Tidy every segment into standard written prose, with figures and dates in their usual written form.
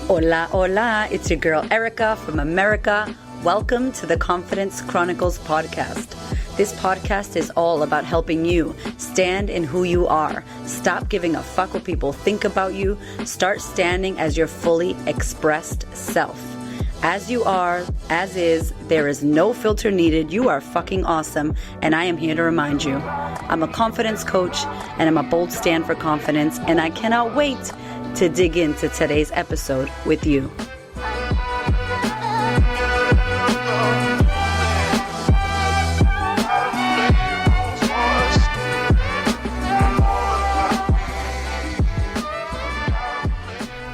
Hola, hola. It's your girl Erica from America. Welcome to the Confidence Chronicles podcast. This podcast is all about helping you stand in who you are. Stop giving a fuck what people think about you. Start standing as your fully expressed self. As you are, as is, there is no filter needed. You are fucking awesome, and I am here to remind you. I'm a confidence coach, and I'm a bold stand for confidence, and I cannot wait to dig into today's episode with you.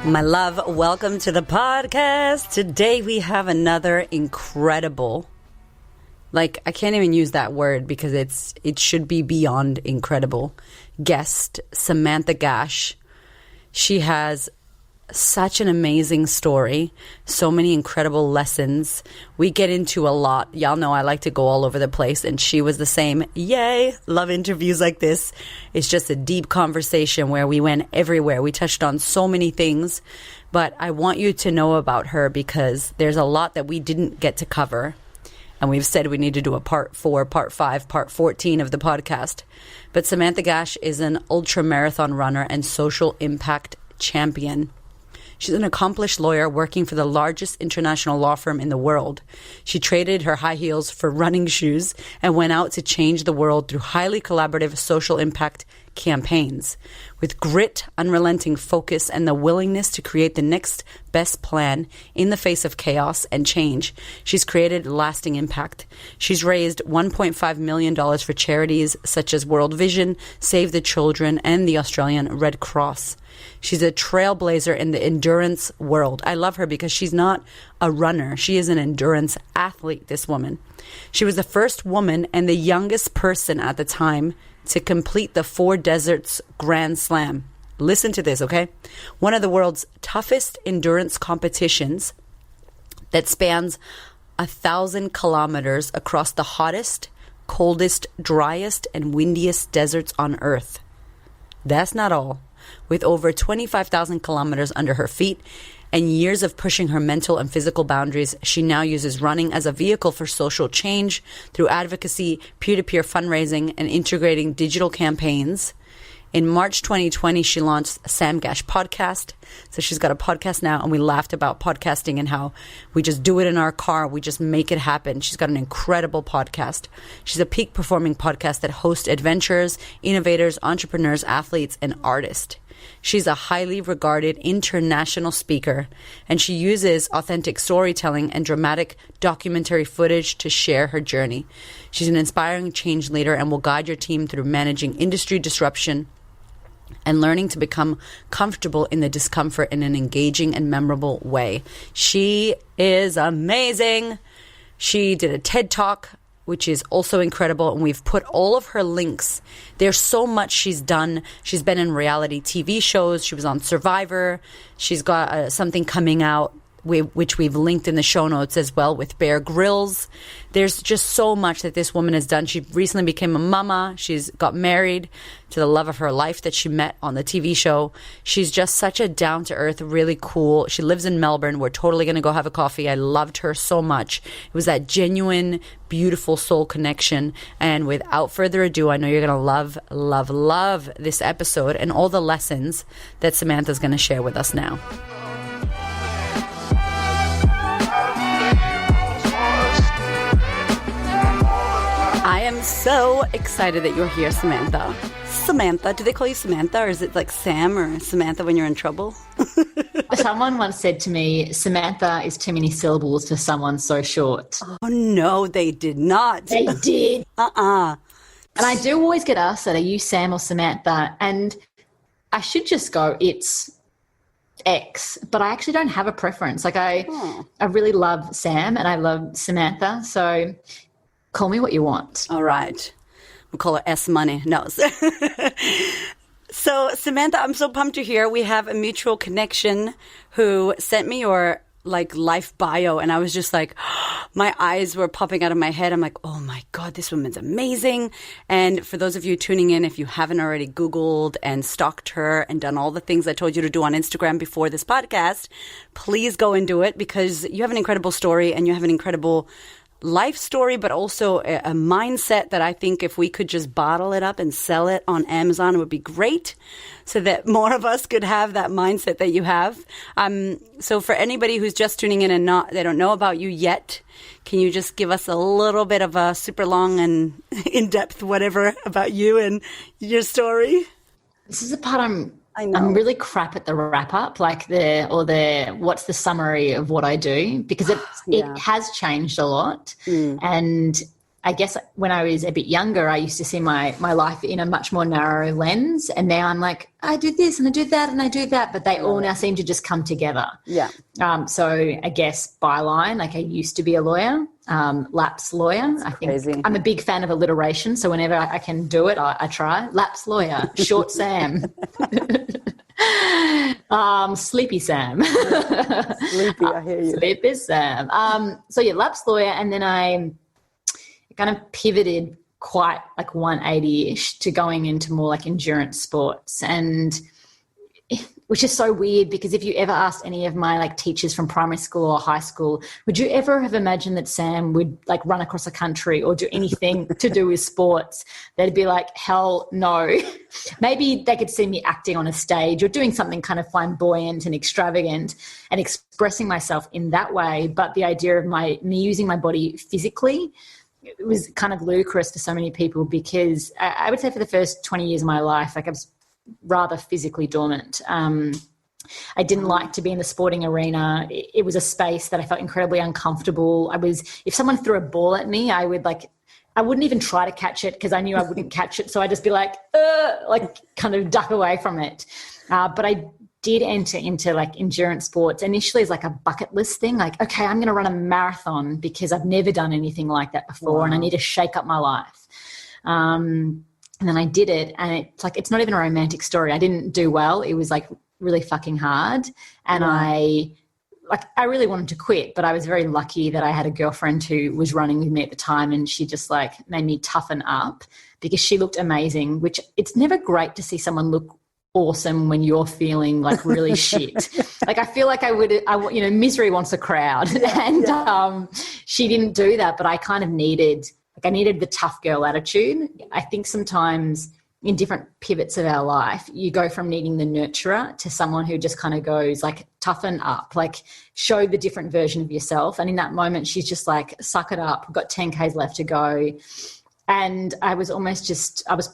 My love, welcome to the podcast. Today we have another incredible, I can't even use that word because it should be beyond incredible, guest, Samantha Gash. She has such an amazing story, so many incredible lessons. We get into a lot. Y'all know I like to go all over the place, and she was the same. Yay! Love interviews like this. It's just a deep conversation where we went everywhere. We touched on so many things, but I want you to know about her because there's a lot that we didn't get to cover. And we've said we need to do a part 4, part 5, part 14 of the podcast. But Samantha Gash is an ultra marathon runner and social impact champion. She's an accomplished lawyer working for the largest international law firm in the world. She traded her high heels for running shoes and went out to change the world through highly collaborative social impact campaigns. With grit, unrelenting focus, and the willingness to create the next best plan in the face of chaos and change, she's created lasting impact. She's raised $1.5 million for charities such as World Vision, Save the Children, and the Australian Red Cross. She's a trailblazer in the endurance world. I love her because she's not a runner. She is an endurance athlete, this woman. She was the first woman and the youngest person at the time to complete the 4 Deserts Grand Slam. Listen to this, okay? One of the world's toughest endurance competitions that spans 1,000 kilometers across the hottest, coldest, driest, and windiest deserts on Earth. That's not all. With over 25,000 kilometers under her feet and years of pushing her mental and physical boundaries, she now uses running as a vehicle for social change through advocacy, peer-to-peer fundraising, and integrating digital campaigns. In March 2020, she launched Sam Gash podcast. So she's got a podcast now, and we laughed about podcasting and how we just do it in our car. We just make it happen. She's got an incredible podcast. She's a peak performing podcast that hosts adventurers, innovators, entrepreneurs, athletes, and artists. She's a highly regarded international speaker, and she uses authentic storytelling and dramatic documentary footage to share her journey. She's an inspiring change leader and will guide your team through managing industry disruption and learning to become comfortable in the discomfort in an engaging and memorable way. She is amazing. She did a TED Talk, which is also incredible, and we've put all of her links. There's so much she's done. She's been in reality TV shows. She was on Survivor. She's got something coming out, which we've linked in the show notes as well, with Bear Grylls. There's just so much that this woman has done. She recently became a mama. She's got married to the love of her life that she met on the TV show. She's just such a down-to-earth, really cool. She lives in Melbourne. We're totally going to go have a coffee. I loved her so much. It was that genuine, beautiful soul connection. And without further ado, I know you're going to love, love, love this episode and all the lessons that Samantha's going to share with us now. I am so excited that you're here, Samantha. Samantha, do they call you Samantha, or is it like Sam or Samantha when you're in trouble? Someone once said to me, Samantha is too many syllables for someone so short. Oh, no, they did not. They did. And I do always get asked that, are you Sam or Samantha? And I should just go, it's X, but I actually don't have a preference. I really love Sam and I love Samantha, so call me what you want. All right. We'll call her S Money. No. So, Samantha, I'm so pumped you're here. We have a mutual connection who sent me your like life bio, and I was just like, my eyes were popping out of my head. I'm like, oh my God, this woman's amazing. And for those of you tuning in, if you haven't already Googled and stalked her and done all the things I told you to do on Instagram before this podcast, please go and do it, because you have an incredible story and you have an incredible life story, but also a mindset that I think if we could just bottle it up and sell it on Amazon, it would be great, so that more of us could have that mindset that you have. So for anybody who's just tuning in and they don't know about you yet, can you just give us a little bit of a super long and in-depth whatever about you and your story? This is the part I'm really crap at the wrap up, like what's the summary of what I do, because it has changed a lot. And I guess when I was a bit younger, I used to see my life in a much more narrow lens. And now I'm like, I do this and I do that and I do that, but they all now seem to just come together. Yeah. So I guess byline, like I used to be a lawyer, lapse lawyer. That's I think crazy. I'm a big fan of alliteration. So whenever I can do it, I try. Lapse lawyer, short Sam. Sleepy Sam. Sleepy, I hear you. Sleepy Sam. So yeah, lapse lawyer, and then I kind of pivoted quite like 180-ish to going into more like endurance sports, and which is so weird, because if you ever asked any of my like teachers from primary school or high school, would you ever have imagined that Sam would like run across the country or do anything to do with sports? They'd be like, hell no. Maybe they could see me acting on a stage or doing something kind of flamboyant and extravagant and expressing myself in that way. But the idea of me using my body physically, it was kind of ludicrous for so many people, because I would say for the first 20 years of my life, like I was rather physically dormant. I didn't like to be in the sporting arena. It was a space that I felt incredibly uncomfortable. If someone threw a ball at me, I wouldn't even try to catch it, because I knew I wouldn't catch it. So I'd just be like kind of duck away from it. But I did enter into like endurance sports initially as like a bucket list thing. Like, okay, I'm going to run a marathon because I've never done anything like that before. And I need to shake up my life. And then I did it, and it's not even a romantic story. I didn't do well. It was like really fucking hard. And I really wanted to quit, but I was very lucky that I had a girlfriend who was running with me at the time, and she just like made me toughen up, because she looked amazing, which it's never great to see someone look awesome when you're feeling like really shit. Like I feel like misery wants a crowd. And she didn't do that, but I kind of needed the tough girl attitude. I think sometimes in different pivots of our life, you go from needing the nurturer to someone who just kind of goes like, toughen up, like show the different version of yourself. And in that moment, she's just like, suck it up. We've got 10 Ks left to go. And I was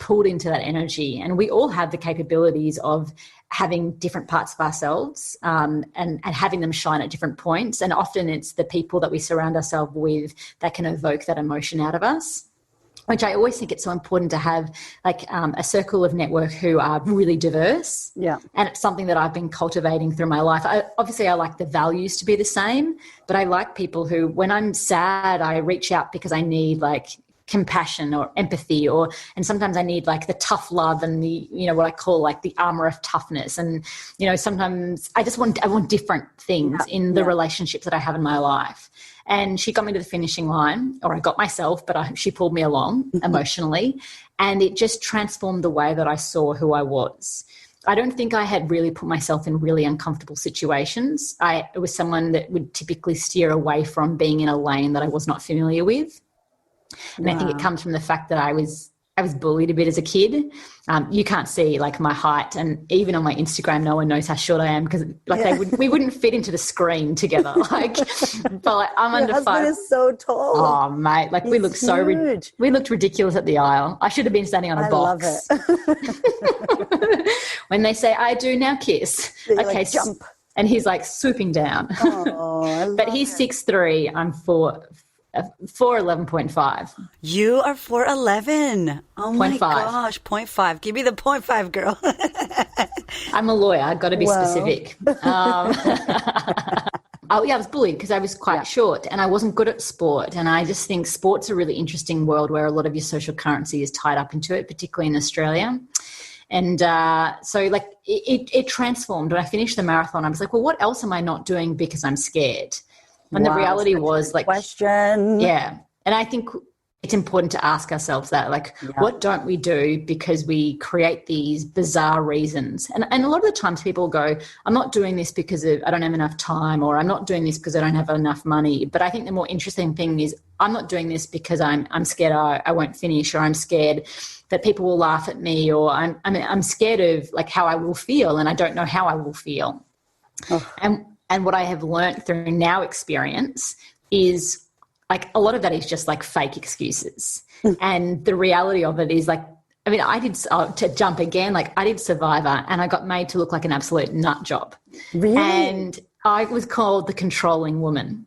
pulled into that energy. And we all have the capabilities of having different parts of ourselves and having them shine at different points. And often it's the people that we surround ourselves with that can evoke that emotion out of us, which I always think it's so important to have like a circle of network who are really diverse. Yeah. And it's something that I've been cultivating through my life. I like the values to be the same, but I like people who, when I'm sad, I reach out because I need like compassion or empathy, and sometimes I need like the tough love and the, what I call like the armor of toughness. And, sometimes I want different things in the relationships that I have in my life. And she got me to the finishing line, or I got myself, but she pulled me along emotionally, and it just transformed the way that I saw who I was. I don't think I had really put myself in really uncomfortable situations. I was someone that would typically steer away from being in a lane that I was not familiar with. And I think it comes from the fact that I was bullied a bit as a kid. You can't see like my height, and even on my Instagram, no one knows how short I am, because like we wouldn't fit into the screen together. Like, but like I'm under 5. Your husband is so tall. Oh mate, like we looked huge. We looked ridiculous at the aisle. I should have been standing on a box. I love it. When they say I do now kiss, okay, like, jump, and he's like swooping down. Oh, but he's 6'3", I'm 4'11.5. You are 4'11". Oh my 0.5. gosh, 0.5. Give me the 0.5, girl. I'm a lawyer. I've got to be specific. I was bullied because I was quite short and I wasn't good at sport. And I just think sport's a really interesting world where a lot of your social currency is tied up into it, particularly in Australia. And so like it transformed. When I finished the marathon, I was like, well, what else am I not doing because I'm scared? And the reality was like, question. Yeah. And I think it's important to ask ourselves that, like, what don't we do because we create these bizarre reasons? And a lot of the times people go, I'm not doing this because I don't have enough time, or I'm not doing this because I don't have enough money. But I think the more interesting thing is I'm not doing this because I'm scared I won't finish, or I'm scared that people will laugh at me, or I'm scared of like how I will feel, and I don't know how I will feel. Oh. And what I have learned through now experience is like a lot of that is just like fake excuses. And the reality of it is like, I mean, I did, to jump again, like I did Survivor and I got made to look like an absolute nut job. Really? And I was called the controlling woman.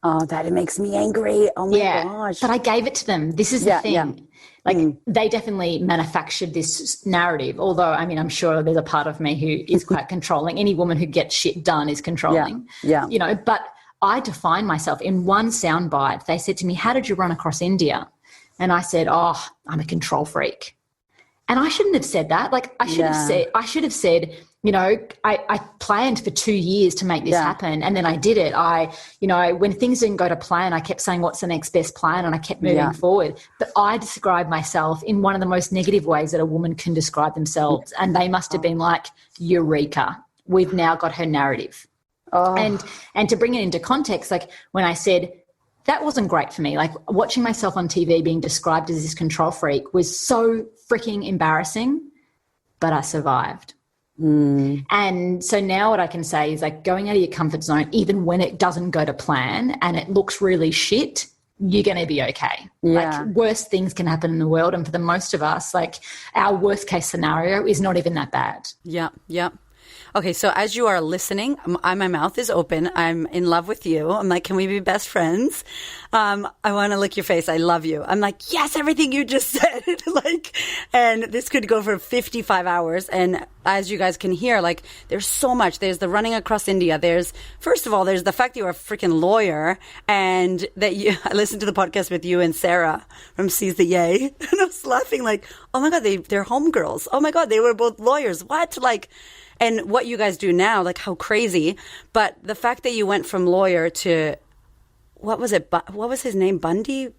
Oh, that makes me angry. Oh my gosh. But I gave it to them. This is the thing. Yeah. Like they definitely manufactured this narrative, although, I mean, I'm sure there's a part of me who is quite controlling. Any woman who gets shit done is controlling. Yeah. You know, but I define myself in one soundbite. They said to me, how did you run across India? And I said, oh, I'm a control freak. And I shouldn't have said that. Like I should have said, you know, I planned for 2 years to make this happen. And then I did it. When things didn't go to plan, I kept saying, what's the next best plan? And I kept moving forward. But I described myself in one of the most negative ways that a woman can describe themselves. And they must have been like, eureka, we've now got her narrative. Oh. And to bring it into context, like when I said that wasn't great for me, like watching myself on TV being described as this control freak was so freaking embarrassing, but I survived. And so now what I can say is like going out of your comfort zone, even when it doesn't go to plan and it looks really shit, you're going to be okay. Like worse things can happen in the world. And for the most of us, like our worst case scenario is not even that bad. Yeah. Okay, so as you are listening, my mouth is open. I'm in love with you. I'm like, can we be best friends? I want to lick your face. I love you. I'm like, yes, everything you just said. And this could go for 55 hours. And as you guys can hear, like, there's so much. There's the running across India. First of all, there's the fact that you're a freaking lawyer and that I listened to the podcast with you and Sarah from Seize the Yay. And I was laughing like, oh my God, they're homegirls. Oh my God, they were both lawyers. What? And what you guys do now, like how crazy. But the fact that you went from lawyer to, what was it? What was his name? Bundy?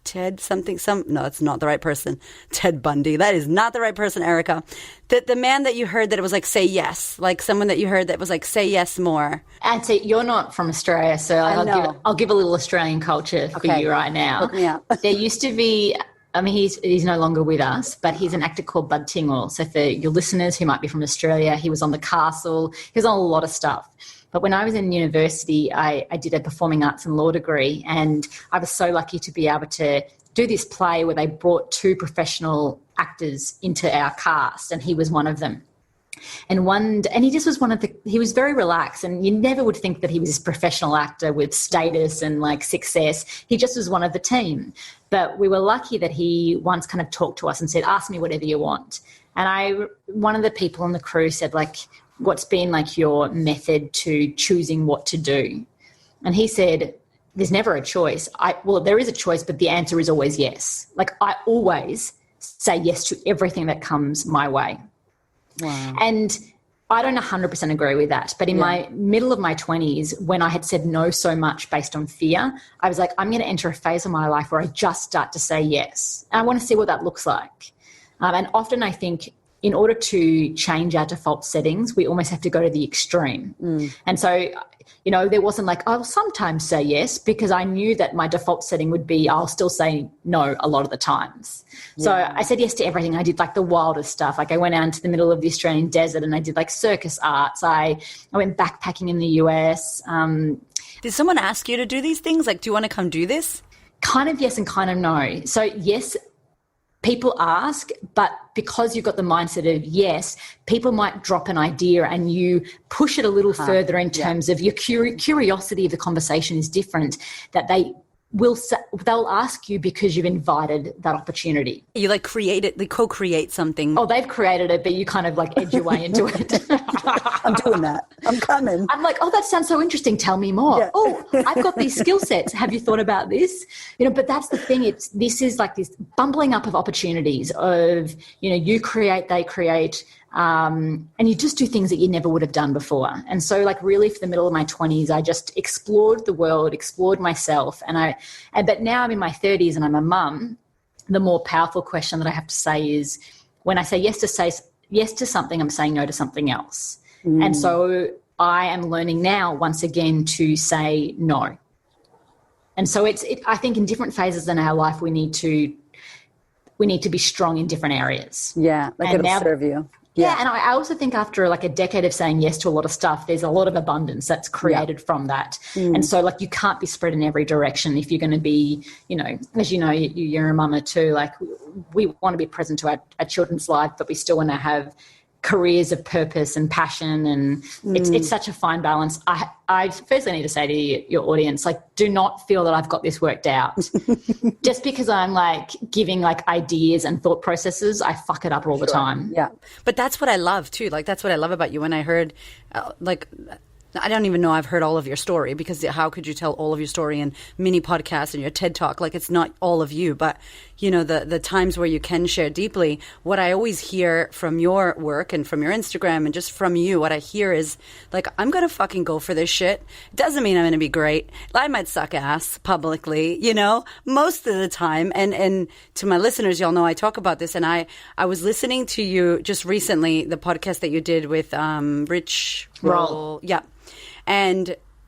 Ted something? No, it's not the right person. Ted Bundy. That is not the right person, Erica. The man that you heard that it was like, say yes. Like someone that you heard that was like, say yes more. And see, you're not from Australia, so I'll give a little Australian culture for you right now. Hook me up. There used to be... I mean, he's no longer with us, but he's an actor called Bud Tingwell. So for your listeners who might be from Australia, he was on The Castle. He was on a lot of stuff. But when I was in university, I did a performing arts and law degree, and I was so lucky to be able to do this play where they brought 2 professional actors into our cast, and he was one of them. And he just was he was very relaxed, and you never would think that he was this professional actor with status and like success. He just was one of the team. But we were lucky that he once kind of talked to us and said, ask me whatever you want. And one of the people on the crew said, like, what's been like your method to choosing what to do? And he said, there's never a choice. Well, there is a choice, but the answer is always yes. Like I always say yes to everything that comes my way. Wow. And I don't 100% agree with that. But in my middle of my 20s, when I had said no so much based on fear, I was like, I'm going to enter a phase of my life where I just start to say yes. And I want to see what that looks like. And often I think in order to change our default settings, we almost have to go to the extreme. And so, you know, there wasn't like, I'll sometimes say yes, because I knew that my default setting would be I'll still say no a lot of the times. So I said yes to everything. I did like the wildest stuff. Like I went out into the middle of the Australian desert and I did like circus arts. I went backpacking in the US. Did someone ask you to do these things? Like, do you want to come do this? Kind of yes and kind of no. So yes, people ask, but because you've got the mindset of yes, people might drop an idea and you push it a little further in terms of your curiosity of the conversation is different, that they'll ask you because you've invited that opportunity. You like co-create something. Oh, they've created it, but you kind of like edge your way into it. I'm doing that. I'm coming. I'm like, oh, that sounds so interesting. Tell me more. Yeah. Oh, I've got these skill sets. Have you thought about this? But that's the thing. This is like this bumbling up of opportunities of, you create, they create, and you just do things that you never would have done before. And so like really for the middle of my 20s, I just explored the world, explored myself. But now I'm in my 30s and I'm a mum. The more powerful question that I have to say is when I say yes to something, I'm saying no to something else. And so I am learning now once again to say no. And so I think in different phases in our life, we need to be strong in different areas. Yeah. Like it'll serve you. Yeah, and I also think after like a decade of saying yes to a lot of stuff, there's a lot of abundance that's created from that. And so like you can't be spread in every direction if you're going to be, as you're a mama too, like we want to be present to our children's life, but we still want to have careers of purpose and passion, and it's such a fine balance. I firstly need to say to your audience, like, do not feel that I've got this worked out. Just because I'm like giving like ideas and thought processes, I fuck it up all the time. Yeah, but that's what I love too. Like that's what I love about you. When I heard I don't even know I've heard all of your story, because how could you tell all of your story in mini podcasts and your TED Talk? Like it's not all of you, but the times where you can share deeply. What I always hear from your work and from your Instagram and just from you, what I hear is like, I'm going to fucking go for this shit. It doesn't mean I'm going to be great. I might suck ass publicly, most of the time. And to my listeners, y'all know I talk about this. And I was listening to you just recently, the podcast that you did with Rich Roll. Yeah.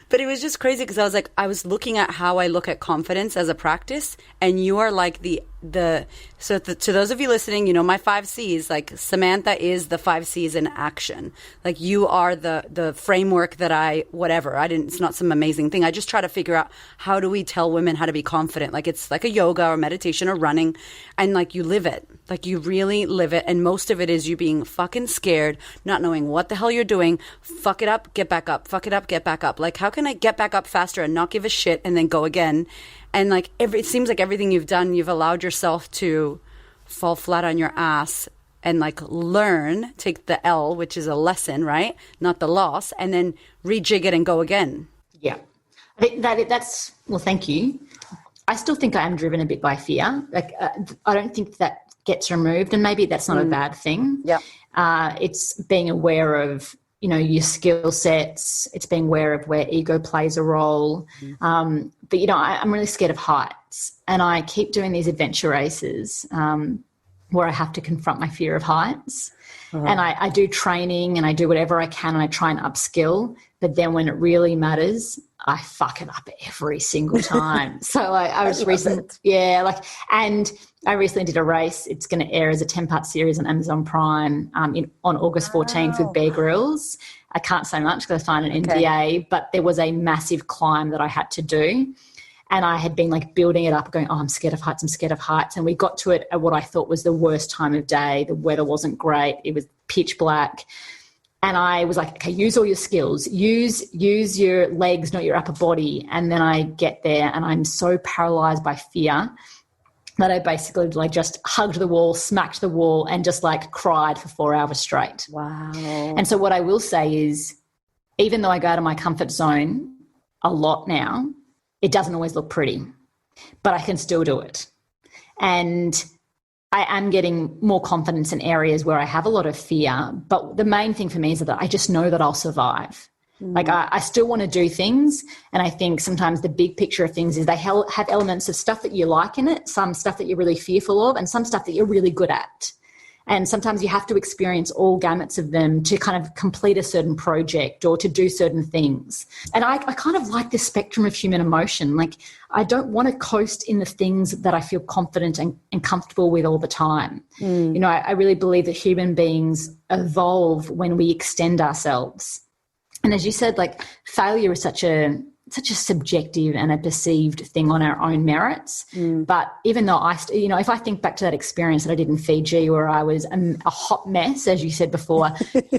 But it was just crazy because I was looking at how I look at confidence as a practice, and you are like to those of you listening, my 5 C's, like Samantha is the 5 C's in action. Like you are the framework that it's not some amazing thing. I just try to figure out how do we tell women how to be confident? Like it's like a yoga or meditation or running, and like you live it. Like you really live it. And most of it is you being fucking scared, not knowing what the hell you're doing. Fuck it up, get back up. Fuck it up, get back up. Like how can I get back up faster and not give a shit and then go again? And like it seems like everything you've done, you've allowed yourself to fall flat on your ass and like learn, take the L, which is a lesson, right? Not the loss, and then rejig it and go again. Yeah. I think that's, well, thank you. I still think I am driven a bit by fear. Like I don't think that gets removed, and maybe that's not a bad thing. Yeah. It's being aware of, your skill sets. It's being aware of where ego plays a role. But, I'm really scared of heights, and I keep doing these adventure races where I have to confront my fear of heights. And I do training and I do whatever I can and I try and upskill. But then when it really matters, I fuck it up every single time. So I was recently, and I recently did a race. It's going to air as a 10-part series on Amazon Prime on August 14th with Bear Grylls. I can't say much because I signed an NDA, but there was a massive climb that I had to do. And I had been like building it up, going, I'm scared of heights, I'm scared of heights. And we got to it at what I thought was the worst time of day. The weather wasn't great. It was pitch black. And I was like, okay, use all your skills. Use your legs, not your upper body. And then I get there and I'm so paralyzed by fear that I basically like just hugged the wall, smacked the wall, and just like cried for 4 hours straight. Wow. And so what I will say is, even though I go out of my comfort zone a lot now, it doesn't always look pretty, but I can still do it. And I am getting more confidence in areas where I have a lot of fear. But the main thing for me is that I just know that I'll survive. Like I still want to do things. And I think sometimes the big picture of things is they have elements of stuff that you like in it, some stuff that you're really fearful of, and some stuff that you're really good at. And sometimes you have to experience all gamuts of them to kind of complete a certain project or to do certain things. And I kind of like the spectrum of human emotion. Like I don't want to coast in the things that I feel confident and comfortable with all the time. I really believe that human beings evolve when we extend ourselves. And as you said, like failure is such a subjective and a perceived thing on our own merits. But even though if I think back to that experience that I did in Fiji where I was a hot mess, as you said before,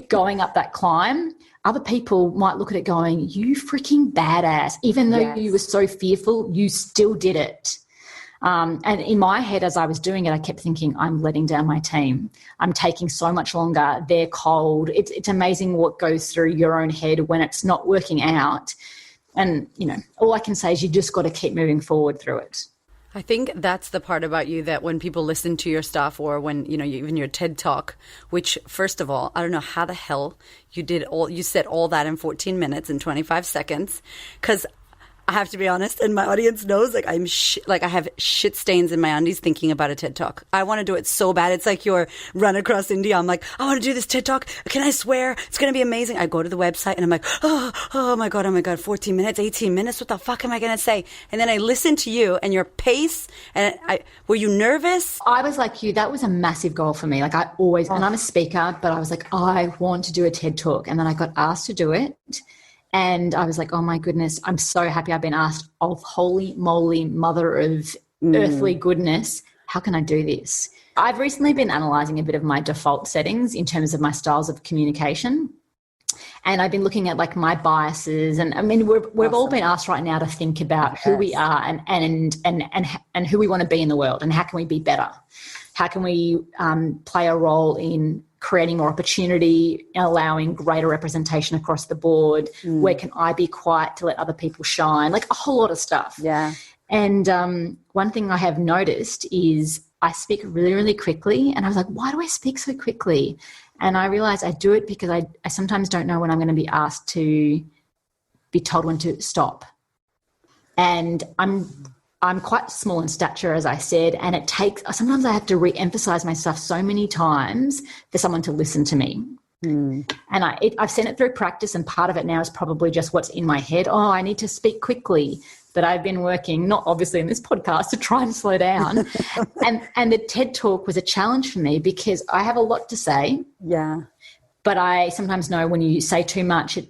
going up that climb, other people might look at it going, you freaking badass. Even though you were so fearful, you still did it. And in my head, as I was doing it, I kept thinking, I'm letting down my team. I'm taking so much longer. They're cold. It's amazing what goes through your own head when it's not working out. And, all I can say is you just got to keep moving forward through it. I think that's the part about you that when people listen to your stuff or when, even your TED Talk, which first of all, I don't know how the hell you said all that in 14 minutes and 25 seconds. Because I have to be honest, and my audience knows, I have shit stains in my undies thinking about a TED Talk. I want to do it so bad. It's like your run across India. I'm like, I want to do this TED Talk. Can I swear? It's going to be amazing. I go to the website and I'm like, oh my God, 14 minutes, 18 minutes. What the fuck am I going to say? And then I listen to you and your pace. And were you nervous? I was like you. That was a massive goal for me. Like I always, and I'm a speaker, but I was like, I want to do a TED Talk. And then I got asked to do it. And I was like, oh my goodness, I'm so happy I've been asked. Oh, holy moly, mother of earthly goodness, how can I do this? I've recently been analysing a bit of my default settings in terms of my styles of communication. And I've been looking at my biases. And I mean, we've all been asked right now to think about who we are and who we want to be in the world and how can we be better? How can we play a role in creating more opportunity, allowing greater representation across the board? Where can I be quiet to let other people shine? Like a whole lot of stuff. Yeah. And one thing I have noticed is I speak really, really quickly. And I was like, why do I speak so quickly? And I realized I do it because I sometimes don't know when I'm going to be asked to be told when to stop. And I'm quite small in stature, as I said, and sometimes I have to re-emphasize my stuff so many times for someone to listen to me. And I've seen it through practice, and part of it now is probably just what's in my head. Oh, I need to speak quickly. But I've been working, not obviously in this podcast, to try and slow down. and the TED Talk was a challenge for me because I have a lot to say. Yeah. But I sometimes know when you say too much,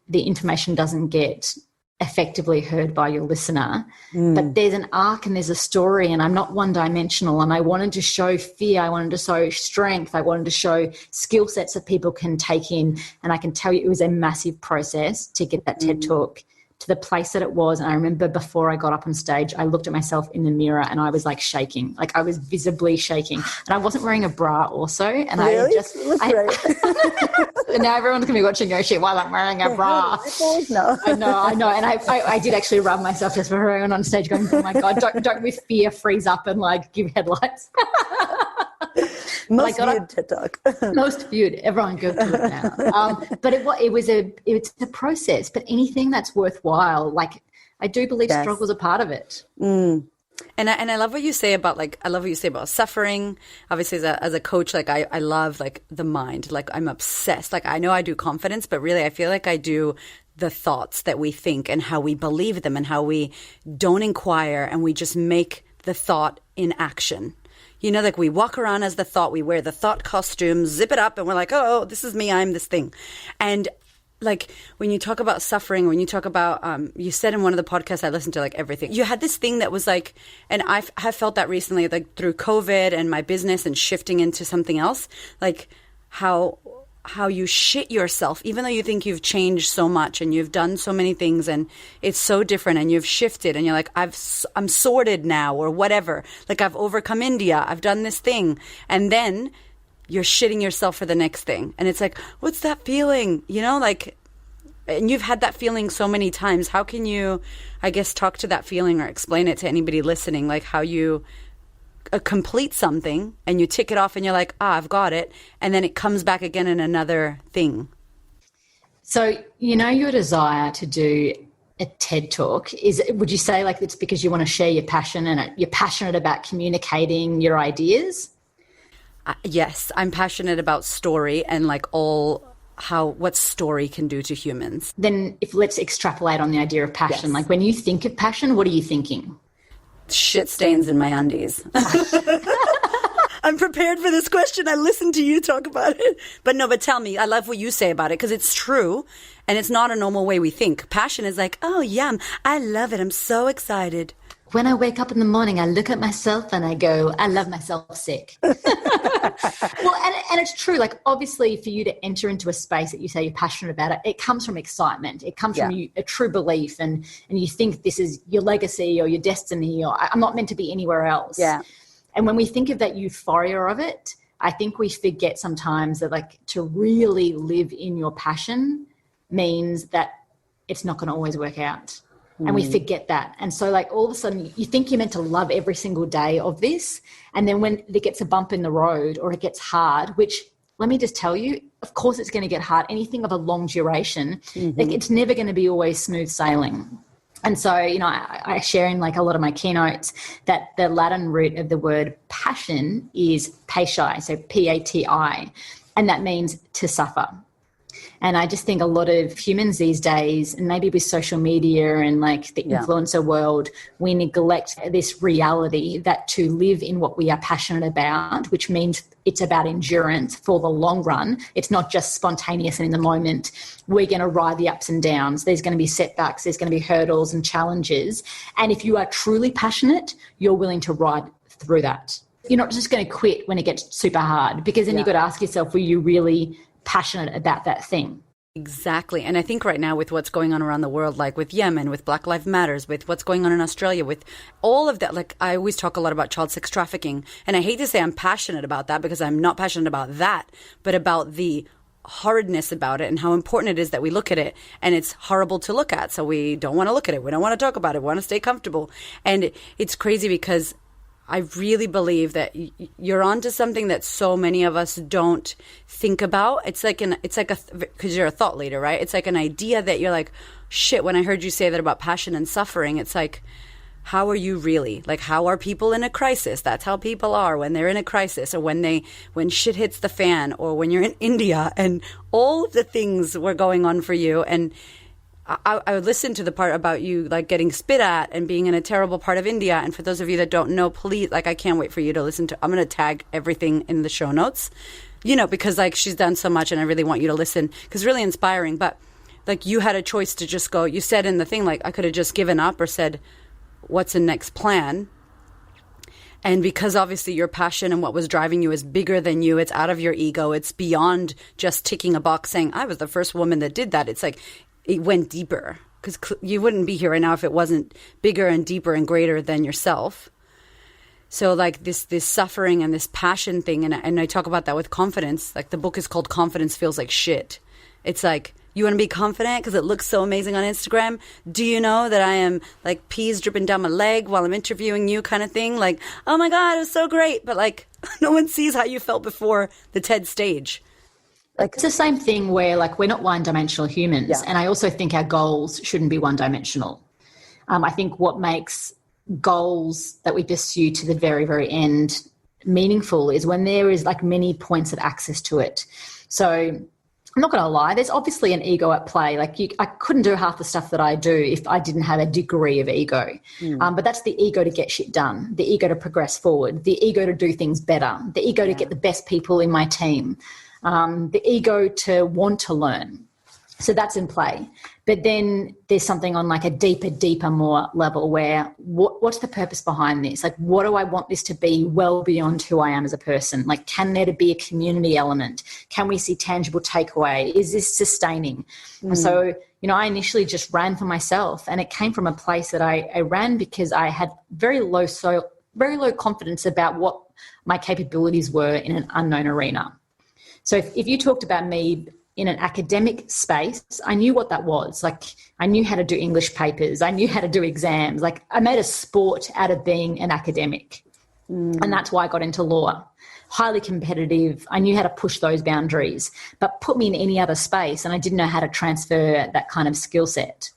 the information doesn't get effectively heard by your listener. But there's an arc and there's a story, and I'm not one-dimensional, and I wanted to show fear, I wanted to show strength, I wanted to show skill sets that people can take in, and I can tell you it was a massive process to get that TED Talk to the place that it was. And I remember before I got up on stage, I looked at myself in the mirror and I was shaking, I was visibly shaking, and I wasn't wearing a bra also. And really? And now everyone's going to be watching, go, shit, why am I wearing a bra? No. I know. And I did actually rub myself just for everyone on stage going, oh my God, don't with fear freeze up and give headlights. Most viewed TED Talk. Most viewed. Everyone go to it now. But it's a process. But anything that's worthwhile, I do believe struggle's a part of it. And I love what you say about suffering. Obviously, as a coach, I love the mind. I'm obsessed. I know I do confidence, but really I feel like I do the thoughts that we think and how we believe them and how we don't inquire and we just make the thought in action. We walk around as the thought, we wear the thought costume, zip it up, and we're like, oh, this is me, I'm this thing. And when you talk about suffering, when you talk about, you said in one of the podcasts I listened to, everything, you had this thing that was and I have felt that recently, through COVID and my business and shifting into something else, how you shit yourself, even though you think you've changed so much and you've done so many things and it's so different and you've shifted and you're like, I'm sorted now or whatever. I've overcome India. I've done this thing. And then you're shitting yourself for the next thing. And it's what's that feeling? And you've had that feeling so many times. How can you, I guess, talk to that feeling or explain it to anybody listening, how you complete something and you tick it off and you're like, I've got it. And then it comes back again in another thing. So, your desire to do a TED Talk, would you say it's because you want to share your passion and you're passionate about communicating your ideas? Yes, I'm passionate about story and what story can do to humans. Then let's extrapolate on the idea of passion. Yes. When you think of passion, what are you thinking? Shit stains in my undies. I'm prepared for this question. I listened to you talk about it. But tell me, I love what you say about it because it's true and it's not a normal way we think. Passion is oh, yum, I love it. I'm so excited. when I wake up in the morning, I look at myself and I go, I love myself sick. Well, and it's true. Like, obviously, for you to enter into a space that you say you're passionate about it, it comes from excitement. It comes from you, a true belief, and you think this is your legacy or your destiny, or I'm not meant to be anywhere else. Yeah. And when we think of that euphoria of it, I think we forget sometimes that, like, to really live in your passion means that it's not going to always work out. And we forget that. And so, like, all of a sudden you think you're meant to love every single day of this. And then when it gets a bump in the road or it gets hard, which, let me just tell you, of course it's going to get hard. Anything of a long duration, like, it's never going to be always smooth sailing. And so, you know, I share in, like, a lot of my keynotes that the Latin root of the word passion is pati, so P-A-T-I, and that means to suffer. And I just think a lot of humans these days, and maybe with social media and, like, the influencer world, we neglect this reality that to live in what we are passionate about, which means it's about endurance for the long run. It's not just spontaneous and in the moment. We're going to ride the ups and downs. There's going to be setbacks. There's going to be hurdles and challenges. And if you are truly passionate, you're willing to ride through that. You're not just going to quit when it gets super hard, because then you've got to ask yourself, were you really passionate about that thing? Exactly. And I think right now with what's going on around the world, like with Yemen, with Black Lives Matters, with what's going on in Australia, with all of that, like, I always talk a lot about child sex trafficking. And I hate to say I'm passionate about that, because I'm not passionate about that, but about the hardness about it and how important it is that we look at it. And it's horrible to look at. So we don't want to look at it. We don't want to talk about it. We want to stay comfortable. And it's crazy because I really believe that you're onto something that so many of us don't think about. It's like because you're a thought leader, right? It's like an idea that you're like, shit, when I heard you say that about passion and suffering, it's like, how are you really? Like, how are people in a crisis? That's how people are when they're in a crisis, or when shit hits the fan, or when you're in India, and all of the things were going on for you. And I would listen to the part about you, like, getting spit at and being in a terrible part of India. And for those of you that don't know, please, like, I can't wait for you to listen to, I'm going to tag everything in the show notes, you know, because, like, she's done so much and I really want you to listen, because it's really inspiring. But, like, you had a choice to just go, you said in the thing, like, I could have just given up or said, what's the next plan? And because obviously your passion and what was driving you is bigger than you, it's out of your ego, it's beyond just ticking a box saying, I was the first woman that did that. It's like, it went deeper, because you wouldn't be here right now if it wasn't bigger and deeper and greater than yourself. So, like, this suffering and this passion thing, and I talk about that with confidence. Like, the book is called Confidence Feels Like Shit. It's like, you want to be confident because it looks so amazing on Instagram. Do you know that I am, like, peas dripping down my leg while I'm interviewing you, kind of thing? Like, oh my God, it was so great. But, like, no one sees how you felt before the TED stage. Like, it's the same thing where, like, we're not one-dimensional humans. Yeah. And I also think our goals shouldn't be one-dimensional. I think what makes goals that we pursue to the very, very end meaningful is when there is, like, many points of access to it. So I'm not going to lie, there's obviously an ego at play. Like, I couldn't do half the stuff that I do if I didn't have a degree of ego. But that's the ego to get shit done, the ego to progress forward, the ego to do things better, the ego to get the best people in my team. The ego to want to learn. So that's in play. But then there's something on, like, a deeper, more level where what's the purpose behind this? Like, what do I want this to be well beyond who I am as a person? Like, can there be a community element? Can we see tangible takeaway? Is this sustaining? And so, you know, I initially just ran for myself, and it came from a place that I ran because I had very low confidence about what my capabilities were in an unknown arena. So if you talked about me in an academic space, I knew what that was. Like, I knew how to do English papers. I knew how to do exams. Like, I made a sport out of being an academic. And that's why I got into law. Highly competitive. I knew how to push those boundaries. But put me in any other space and I didn't know how to transfer that kind of skill set.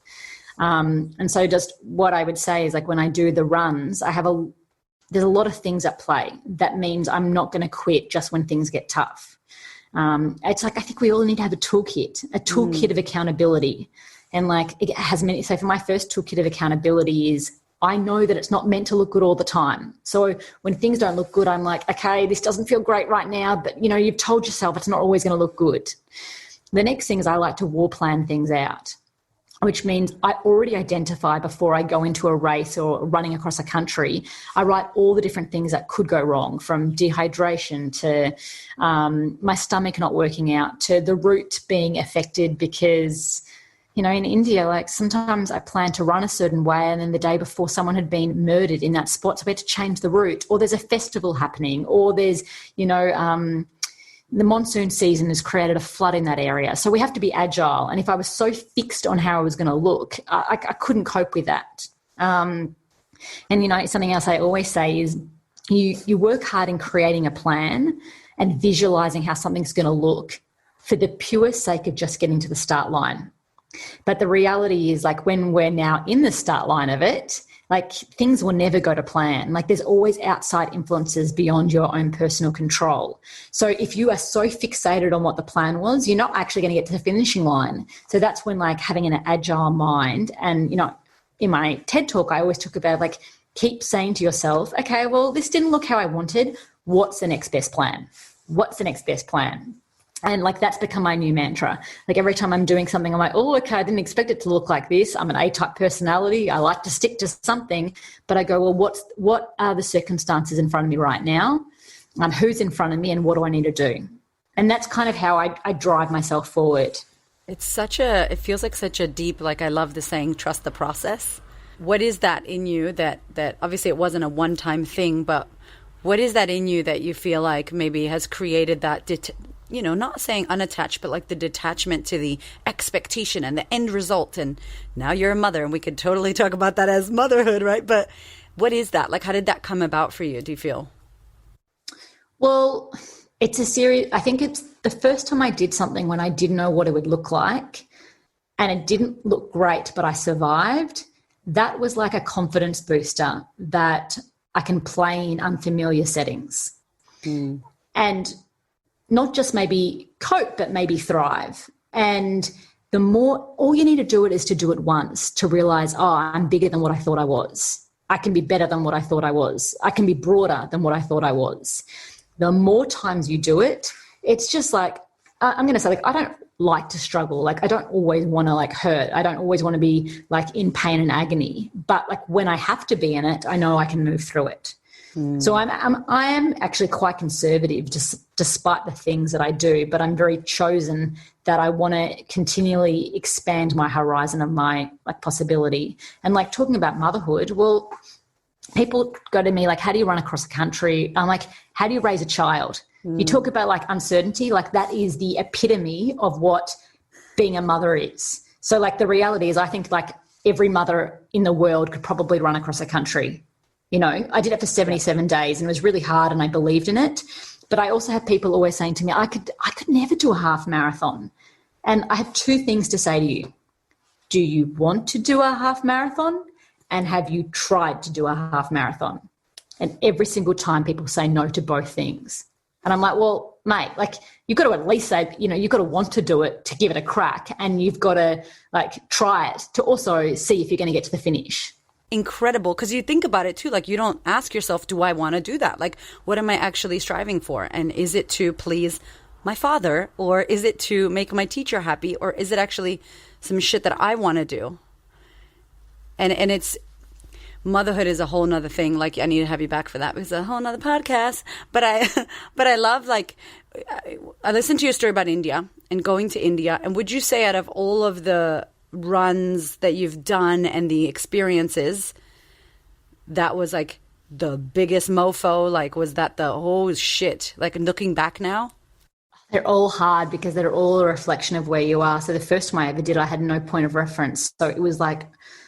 And so just what I would say is, like, when I do the runs, there's a lot of things at play. That means I'm not going to quit just when things get tough. It's like, I think we all need to have a toolkit of accountability. And, like, it has many. So for my first toolkit of accountability is, I know that it's not meant to look good all the time. So when things don't look good, I'm like, okay, this doesn't feel great right now, but, you know, you've told yourself it's not always going to look good. The next thing is I like to war plan things out. which means I already identify before I go into a race or running across a country. I write all the different things that could go wrong, from dehydration to my stomach not working out to the route being affected because, you know, in India, like sometimes I plan to run a certain way and then the day before someone had been murdered in that spot, so we had to change the route, or there's a festival happening, or there's, you know, the monsoon season has created a flood in that area. So we have to be agile. And if I was so fixed on how I was going to look, I couldn't cope with that. And, you know, something else I always say is you work hard in creating a plan and visualizing how something's going to look for the pure sake of just getting to the start line. But the reality is, like, when we're now in the start line of it, like, things will never go to plan. Like, there's always outside influences beyond your own personal control. So if you are so fixated on what the plan was, you're not actually going to get to the finishing line. So that's when, like, having an agile mind, and, you know, in my TED talk, I always talk about, like, keep saying to yourself, okay, well, this didn't look how I wanted. What's the next best plan? What's the next best plan? And, like, that's become my new mantra. Like, every time I'm doing something, I'm like, oh, okay, I didn't expect it to look like this. I'm an A-type personality. I like to stick to something. But I go, well, what are the circumstances in front of me right now? Who's in front of me and what do I need to do? And that's kind of how I drive myself forward. It feels like such a deep, like, I love the saying, trust the process. What is that in you that obviously it wasn't a one-time thing, but what is that in you that you feel like maybe has created that, you know, not saying unattached, but like the detachment to the expectation and the end result? And now you're a mother, and we could totally talk about that as motherhood, right? But what is that? Like, how did that come about for you, do you feel? Well, it's a series. I think it's the first time I did something when I didn't know what it would look like and it didn't look great, but I survived. That was like a confidence booster that I can play in unfamiliar settings. And not just maybe cope, but maybe thrive. And the more, all you need to do it is to do it once, to realize, oh, I'm bigger than what I thought I was. I can be better than what I thought I was. I can be broader than what I thought I was. The more times you do it, it's just like, I'm going to say, like, I don't like to struggle. Like, I don't always want to, like, hurt. I don't always want to be, like, in pain and agony. But, like, when I have to be in it, I know I can move through it. So I am actually quite conservative, just despite the things that I do, but I'm very chosen that I want to continually expand my horizon of my, like, possibility. And, like, talking about motherhood, well, people go to me like, how do you run across the country? I'm like, how do you raise a child? You talk about, like, uncertainty, like, that is the epitome of what being a mother is. So, like, the reality is, I think, like, every mother in the world could probably run across a country. You know, I did it for 77 days and it was really hard and I believed in it. But I also have people always saying to me, I could never do a half marathon. And I have two things to say to you. Do you want to do a half marathon? And have you tried to do a half marathon? And every single time people say no to both things. And I'm like, well, mate, like, you've got to at least say, you know, you've got to want to do it to give it a crack. And you've got to, like, try it to also see if you're going to get to the finish. Incredible, because you think about it too, like, you don't ask yourself, do I want to do that? Like, what am I actually striving for? And is it to please my father, or is it to make my teacher happy, or is it actually some shit that I want to do? And it's, motherhood is a whole nother thing. Like, I need to have you back for that. It's a whole nother podcast. But I love, like, I listened to your story about India and going to India. And would you say, out of all of the runs that you've done and the experiences, that was, like, the biggest mofo? Like, was that the whole shit? Like, looking back now? They're all hard because they're all a reflection of where you are. So the first one I ever did, I had no point of reference. So it was like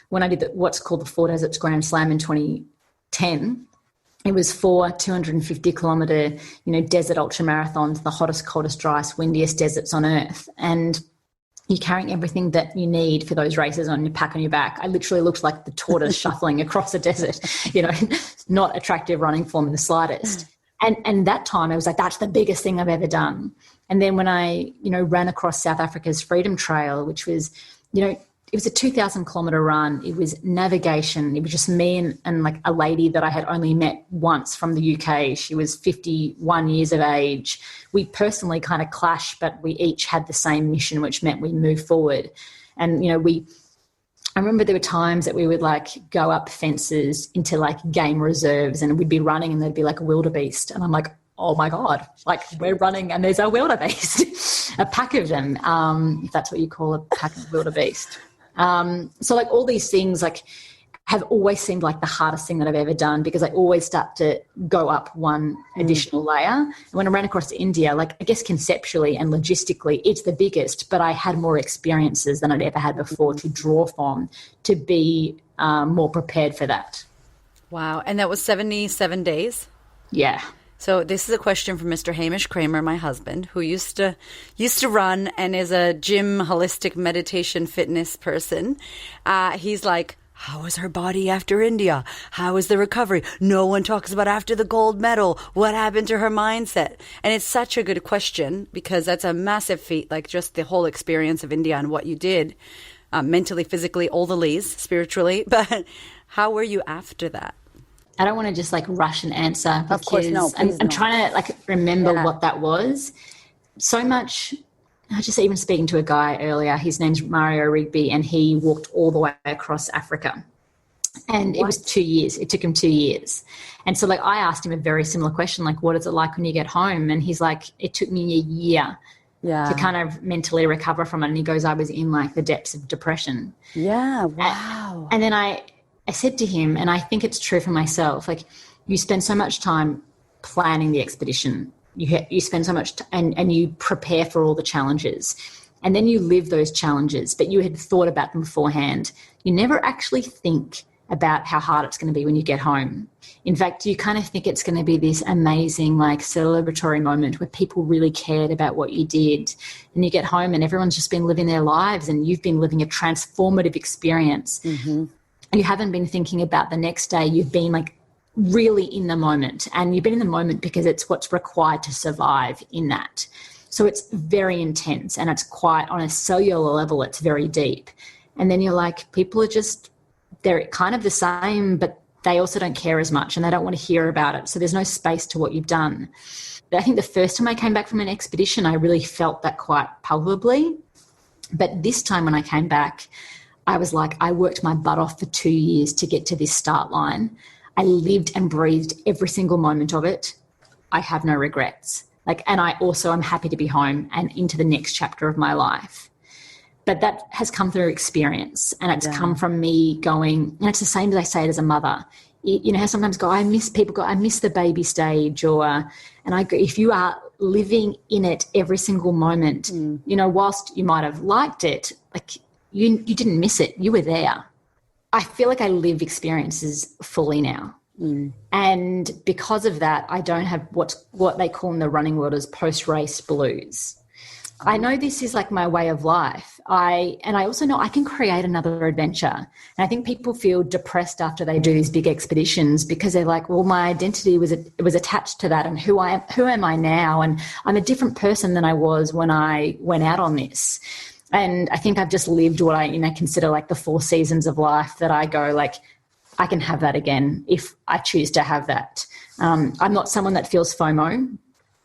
when I did what's called the Four Deserts Grand Slam in 2010, it was 4 250-kilometre, you know, desert ultra marathons, the hottest, coldest, driest, windiest deserts on earth. And you're carrying everything that you need for those races on your pack on your back. I literally looked like the tortoise shuffling across the desert, you know, not attractive running form in the slightest. And that time I was like, that's the biggest thing I've ever done. And then when I, you know, ran across South Africa's Freedom Trail, which was, you know, it was a 2,000-kilometre run. It was navigation. It was just me and like a lady that I had only met once from the UK. She was 51 years of age. We personally kind of clashed, but we each had the same mission, which meant we moved forward. And, you know, we I remember there were times that we would like go up fences into like game reserves and we'd be running and there'd be like a wildebeest. And I'm like, oh my God, like we're running and there's a wildebeest, a pack of them, if that's what you call a pack of wildebeest. So like all these things like have always seemed like the hardest thing that I've ever done because I always start to go up one additional layer. And when I ran across to India, like I guess conceptually and logistically, it's the biggest, but I had more experiences than I'd ever had before to draw from to be more prepared for that. Wow. And that was 77 days? Yeah. So this is a question from Mr. Hamish Kramer, my husband, who used to run and is a gym, holistic meditation, fitness person. He's like, how is her body after India? How is the recovery? No one talks about after the gold medal. What happened to her mindset? And it's such a good question because that's a massive feat, like just the whole experience of India and what you did mentally, physically, all the lees, spiritually. But how were you after that? I don't want to just like rush an answer because of course, no, I'm trying to like remember what that was. So much. I was just even speaking to a guy earlier. His name's Mario Rigby, and he walked all the way across Africa. And it was 2 years. It took him 2 years. And so like I asked him a very similar question, like, what is it like when you get home? And he's like, it took me a year to kind of mentally recover from it. And he goes, I was in like the depths of depression. Yeah, wow. And then I said to him, and I think it's true for myself, like you spend so much time planning the expedition. You spend so much and you prepare for all the challenges and then you live those challenges, but you had thought about them beforehand. You never actually think about how hard it's going to be when you get home. In fact, you kind of think it's going to be this amazing, like celebratory moment where people really cared about what you did. And you get home and everyone's just been living their lives and you've been living a transformative experience. Mm-hmm. You haven't been thinking about the next day. You've been like really in the moment, and you've been in the moment because it's what's required to survive in that. So it's very intense and it's quite on a cellular level, it's very deep. And then you're like, people are just, they're kind of the same, but they also don't care as much and they don't want to hear about it. So there's no space to what you've done. I think the first time I came back from an expedition, I really felt that quite palpably. But this time when I came back, I was like, I worked my butt off for 2 years to get to this start line. I lived and breathed every single moment of it. I have no regrets. And I also am happy to be home and into the next chapter of my life. But that has come through experience, and it's come from me going, and it's the same as I say it as a mother. You know how sometimes I miss the baby stage, and I go, if you are living in it every single moment, you know, whilst you might have liked it, like you didn't miss it. You were there. I feel like I live experiences fully now. And because of that, I don't have what they call in the running world as post-race blues. I know this is like my way of life. I also know I can create another adventure. And I think people feel depressed after they do these big expeditions because they're like, well, my identity was attached to that, and who am I now? And I'm a different person than I was when I went out on this. And I think I've just lived what I consider like the 4 seasons of life that I go like, I can have that again if I choose to have that. I'm not someone that feels FOMO.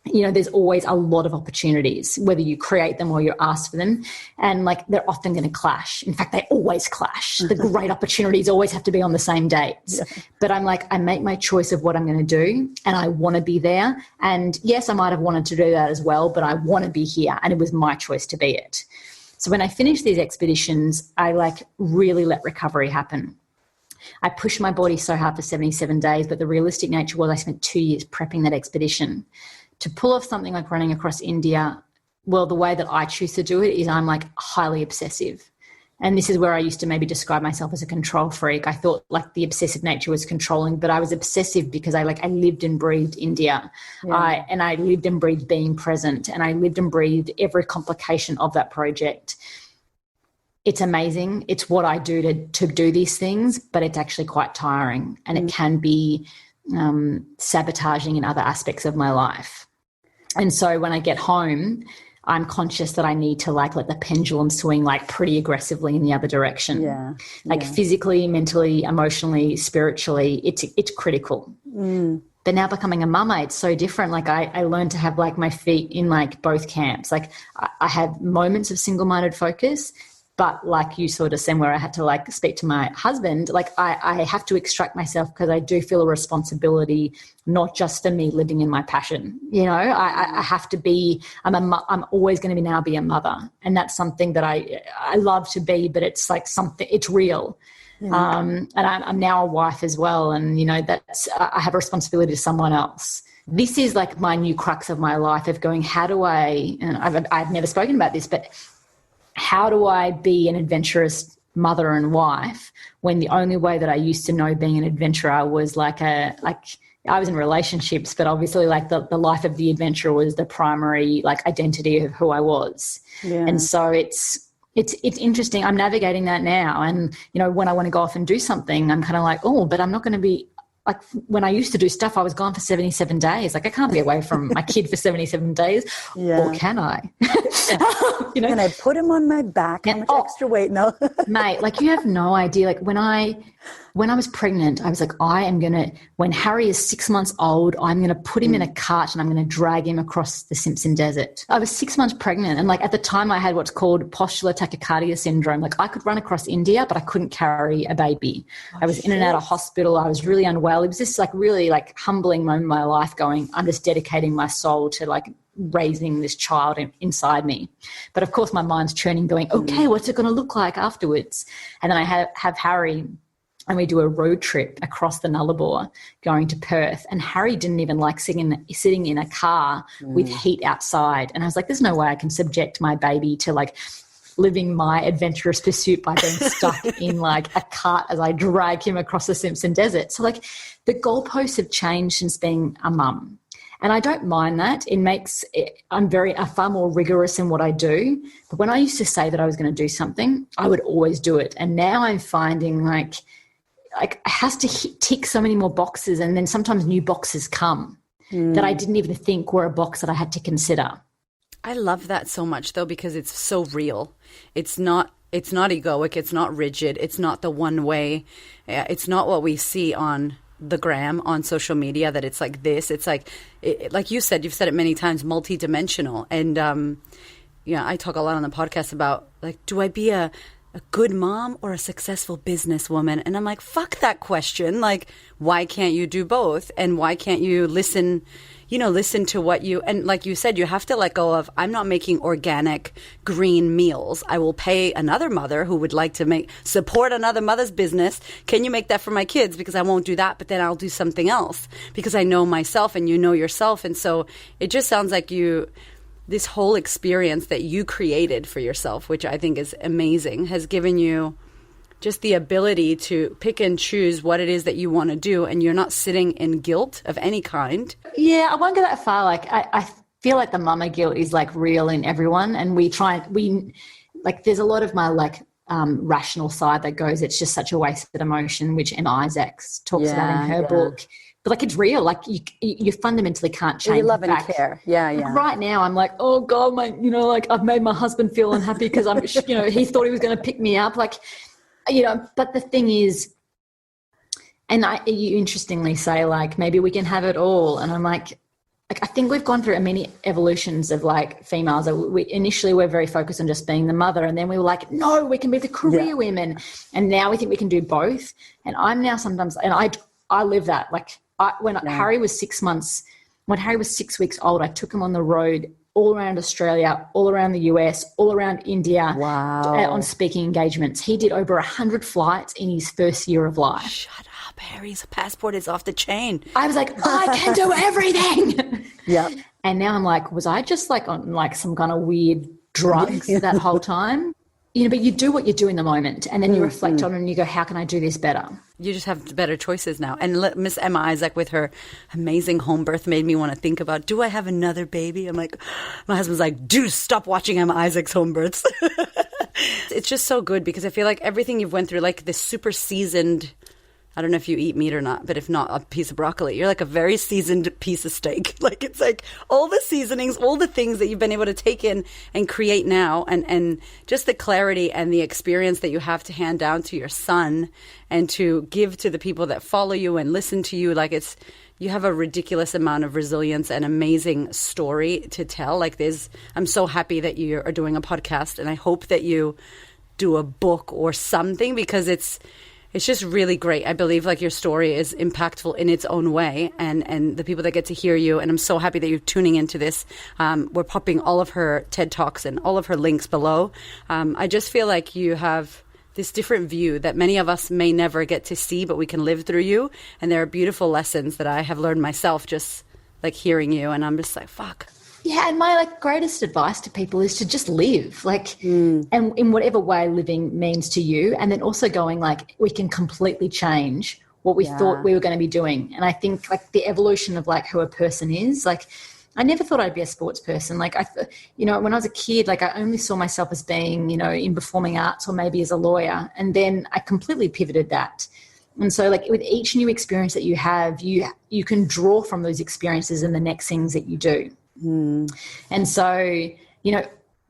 You know, there's always a lot of opportunities, whether you create them or you're asked for them. And like, they're often going to clash. In fact, they always clash. The great opportunities always have to be on the same dates. Yeah. But I'm like, I make my choice of what I'm going to do and I want to be there. And yes, I might have wanted to do that as well, but I want to be here. And it was my choice to be it. So when I finished these expeditions, I like really let recovery happen. I pushed my body so hard for 77 days, but the realistic nature was I spent 2 years prepping that expedition. To pull off something like running across India, well, the way that I choose to do it is I'm like highly obsessive. And this is where I used to maybe describe myself as a control freak. I thought like the obsessive nature was controlling, but I was obsessive because I lived and breathed India. Yeah. I lived and breathed being present, and I lived and breathed every complication of that project. It's amazing. It's what I do to do these things, but it's actually quite tiring, and it can be sabotaging in other aspects of my life. And so when I get home, I'm conscious that I need to like let the pendulum swing like pretty aggressively in the other direction. Yeah. Physically, mentally, emotionally, spiritually, it's critical. But now becoming a mama, it's so different. Like I learned to have like my feet in like both camps. Like I have moments of single-minded focus, But like you sort of said, where I had to like speak to my husband, like I have to extract myself because I do feel a responsibility, not just for me living in my passion. You know, I have to be, I'm always going to now be a mother. And that's something that I love to be, but it's like something, it's real. Yeah. And I'm now a wife as well. And, you know, I have a responsibility to someone else. This is like my new crux of my life of going, how do and I've never spoken about this, but how do I be an adventurous mother and wife when the only way that I used to know being an adventurer was like I was in relationships, but obviously like the life of the adventurer was the primary like identity of who I was. Yeah. And so it's interesting. I'm navigating that now. And, you know, when I want to go off and do something, I'm kind of like, oh, but I'm not going to be like when I used to do stuff, I was gone for 77 days. Like I can't be away from my kid for 77 days. Yeah. Or can I? You know? Can I put him on my back? How much extra weight? No. Mate, like you have no idea. Like when I was pregnant, I was like, when Harry is 6 months old, I'm going to put him in a cart and I'm going to drag him across the Simpson Desert. I was 6 months pregnant. And like at the time I had what's called postular tachycardia syndrome. Like I could run across India, but I couldn't carry a baby. I was in and out of hospital. I was really unwell. It was just like really like humbling moment in my life going, I'm just dedicating my soul to like raising this child inside me. But of course my mind's churning going, okay, what's it going to look like afterwards? And then I have Harry and we do a road trip across the Nullarbor going to Perth. And Harry didn't even like sitting in a car with heat outside. And I was like, there's no way I can subject my baby to like living my adventurous pursuit by being stuck in like a cart as I drag him across the Simpson Desert. So like the goalposts have changed since being a mum. And I don't mind that. I'm far more rigorous in what I do. But when I used to say that I was going to do something, I would always do it. And now I'm finding like it has to tick so many more boxes. And then sometimes new boxes come that I didn't even think were a box that I had to consider. I love that so much though, because it's so real. It's not egoic. It's not rigid. It's not the one way. It's not what we see on the gram on social media, that it's like this. It's like, like you said, you've said it many times, multidimensional. And I talk a lot on the podcast about like, do I be a good mom or a successful businesswoman? And I'm like, fuck that question. Like, why can't you do both? And why can't you listen to what and like you said, you have to let go of, I'm not making organic green meals. I will pay another mother who would like to support another mother's business. Can you make that for my kids? Because I won't do that, but then I'll do something else because I know myself and you know yourself. And so it just sounds like this whole experience that you created for yourself, which I think is amazing, has given you just the ability to pick and choose what it is that you want to do, and you're not sitting in guilt of any kind. Yeah, I won't go that far. Like I feel like the mama guilt is like real in everyone, and there's a lot of my rational side that goes, it's just such a wasted emotion, which Emma Isaacs talks about in her book. But like it's real. Like you fundamentally can't change. You love and care. Yeah. Like right now, I'm like, oh God, I've made my husband feel unhappy because I'm, he thought he was going to pick me up. Like, but the thing is, and you interestingly say like, maybe we can have it all. And I'm like I think we've gone through many evolutions of like females. We initially were very focused on just being the mother, and then we were like, no, we can be the career women. And now we think we can do both. And I'm now sometimes, and I live that. Like Harry was 6 months, when Harry was 6 weeks old, I took him on the road all around Australia, all around the US, all around India. Wow. On speaking engagements. He did over 100 flights in his first year of life. Shut up, Harry's passport is off the chain. I was like, I can do everything. Yeah. And now I'm like, was I just like on like some kind of weird drugs that whole time? But you do what you do in the moment, and then you reflect on it and you go, how can I do this better? You just have better choices now. And Miss Emma Isaac with her amazing home birth made me want to think about, do I have another baby? I'm like, my husband's like, dude, stop watching Emma Isaac's home births. It's just so good because I feel like everything you've went through, like this super seasoned, I don't know if you eat meat or not, but if not, a piece of broccoli. You're like a very seasoned piece of steak. Like it's like all the seasonings, all the things that you've been able to take in and create now, and just the clarity and the experience that you have to hand down to your son and to give to the people that follow you and listen to you. Like you have a ridiculous amount of resilience and amazing story to tell. Like I'm so happy that you are doing a podcast, and I hope that you do a book or something, because it's just really great. I believe like your story is impactful in its own way, and the people that get to hear you. And I'm so happy that you're tuning into this. We're popping all of her TED Talks and all of her links below. I just feel like you have this different view that many of us may never get to see, but we can live through you. And there are beautiful lessons that I have learned myself just like hearing you. And I'm just like, fuck. Yeah, and my like greatest advice to people is to just live, like, and in whatever way living means to you, and then also going like we can completely change what we thought we were going to be doing. And I think like the evolution of like who a person is, like I never thought I'd be a sports person. Like when I was a kid, like I only saw myself as being, in performing arts or maybe as a lawyer, and then I completely pivoted that. And so like with each new experience that you have, you can draw from those experiences in the next things that you do. And so,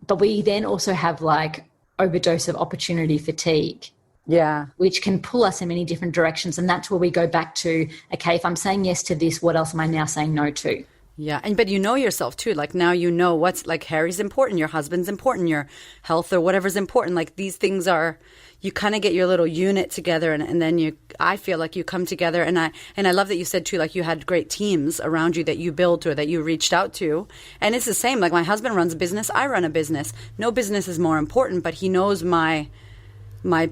but we then also have like overdose of opportunity fatigue. Yeah. Which can pull us in many different directions. And that's where we go back to, okay, if I'm saying yes to this, what else am I now saying no to? Yeah. But you know yourself too. Like now you know what's like Harry's important, your husband's important, your health or whatever's important. Like these things are, you kind of get your little unit together, and then I feel like you come together. And I love that you said too, like you had great teams around you that you built or that you reached out to. And it's the same. Like my husband runs a business. I run a business. No business is more important, but he knows my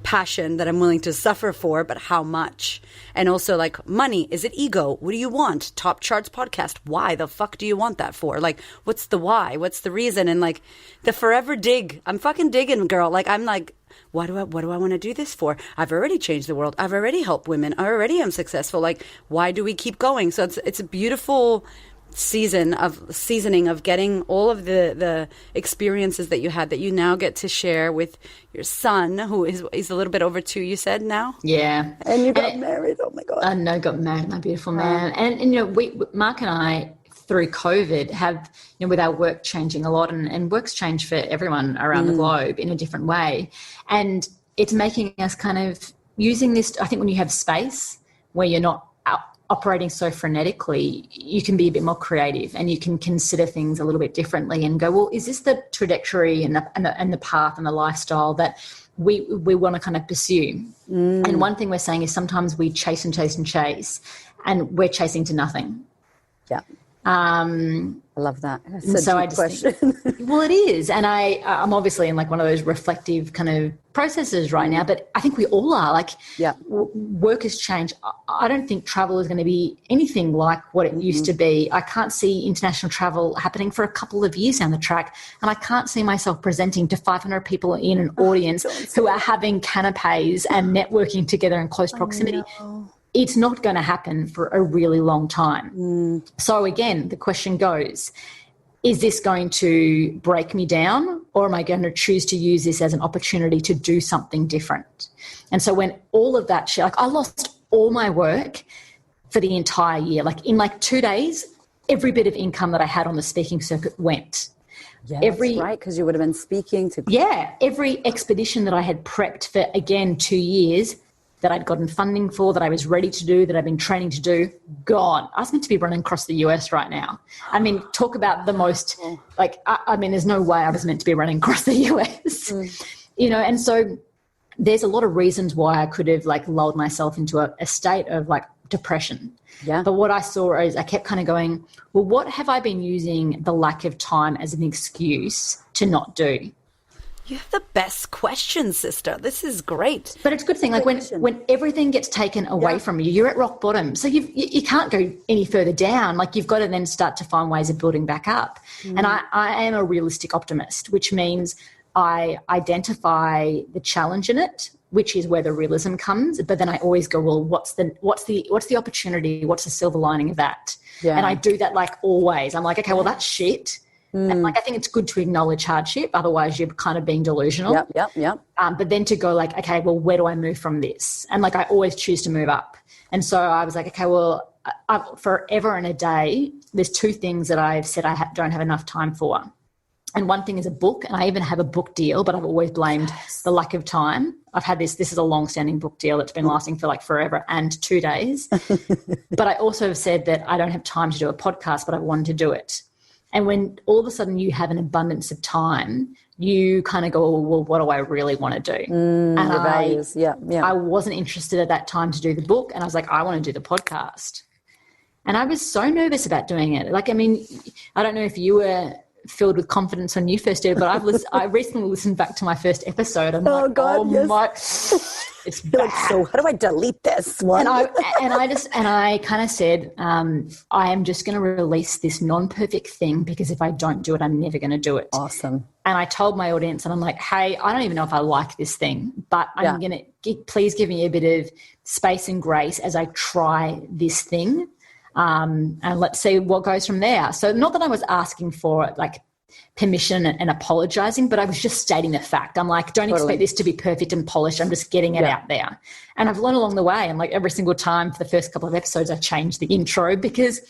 passion that I'm willing to suffer for, but how much? And also like money, is it ego? What do you want? Top charts podcast. Why the fuck do you want that for? Like, what's the why? What's the reason? And like the forever dig. I'm fucking digging, girl. Like I'm like, what do I want to do this for? I've already changed the world. I've already helped women. I already am successful. Like, why do we keep going? So it's a beautiful seasoning of getting all of the experiences that you had that you now get to share with your son, who is a little bit over 2, you said now? Yeah. And you got married. Oh my God. I know, got married, my beautiful man. And Mark and I, through COVID, have, with our work changing a lot, and work's changed for everyone around the globe in a different way. And it's making us kind of using this, I think when you have space where you're not operating so frenetically, you can be a bit more creative and you can consider things a little bit differently and go, well, is this the trajectory and the path and the lifestyle that we want to kind of pursue? And one thing we're saying is sometimes we chase and chase and chase, and we're chasing to nothing. Yeah. I love that. That's a deep question. Well, it is. And I'm obviously in like one of those reflective kind of processes right now, but I think we all are. Like, yeah. Work has changed. I don't think travel is going to be anything like what it used to be. I can't see international travel happening for a couple of years down the track, and I can't see myself presenting to 500 people in an audience who are having canapes and networking together in close proximity. It's not going to happen for a really long time. So again, the question goes, is this going to break me down, or am I going to choose to use this as an opportunity to do something different? And so when all of that shit, like I lost all my work for the entire year. Like in like 2 days, every bit of income that I had on the speaking circuit went. Yeah, that's right, because you would have been speaking to... Yeah, every expedition that I had prepped for, again, 2 years, that I'd gotten funding for, that I was ready to do, that I've been training to do, gone. I was meant to be running across the US right now. I mean, talk about the most, like, I mean, there's no way I was meant to be running across the US, and so there's a lot of reasons why I could have like lulled myself into a state of like depression. Yeah. But what I saw is I kept kind of going, well, what have I been using the lack of time as an excuse to not do? You have the best questions, sister. This is great. But it's a good thing. Like when everything gets taken away from you, you're at rock bottom. So you can't go any further down. Like you've got to then start to find ways of building back up. And I am a realistic optimist, which means I identify the challenge in it, which is where the realism comes. But then I always go, well, what's the opportunity? What's the silver lining of that? Yeah. And I do that like always. I'm like, okay, well, that's shit. And like I think it's good to acknowledge hardship, otherwise you're kind of being delusional. Yep. But then to go like, okay, well, where do I move from this? And like I always choose to move up. And so I was like, okay, well, forever and a day, there's 2 things that I've said I don't have enough time for. And one thing is a book, and I even have a book deal, but I've always blamed the lack of time. I've had this is a long-standing book deal that's been lasting for like forever and 2 days. But I also have said that I don't have time to do a podcast, but I wanted to do it. And when all of a sudden you have an abundance of time, you kind of go, well, what do I really want to do? And your values. Yeah. I wasn't interested at that time to do the book. And I was like, I want to do the podcast. And I was so nervous about doing it. Like, I mean, I don't know if you were filled with confidence when you first did it, but I recently listened back to my first episode. And it's bad. Like, so how do I delete this one? And I kind of said, I am just going to release this non-perfect thing, because if I don't do it, I'm never going to do it. Awesome. And I told my audience, and I'm like, hey, I don't even know if I like this thing, but I'm going to please give me a bit of space and grace as I try this thing. And let's see what goes from there. So not that I was asking for like permission and apologizing, but I was just stating the fact. I'm like, don't expect this to be perfect and polished. I'm just getting it out there. And I've learned along the way. And like every single time for the first couple of episodes, I changed the intro, because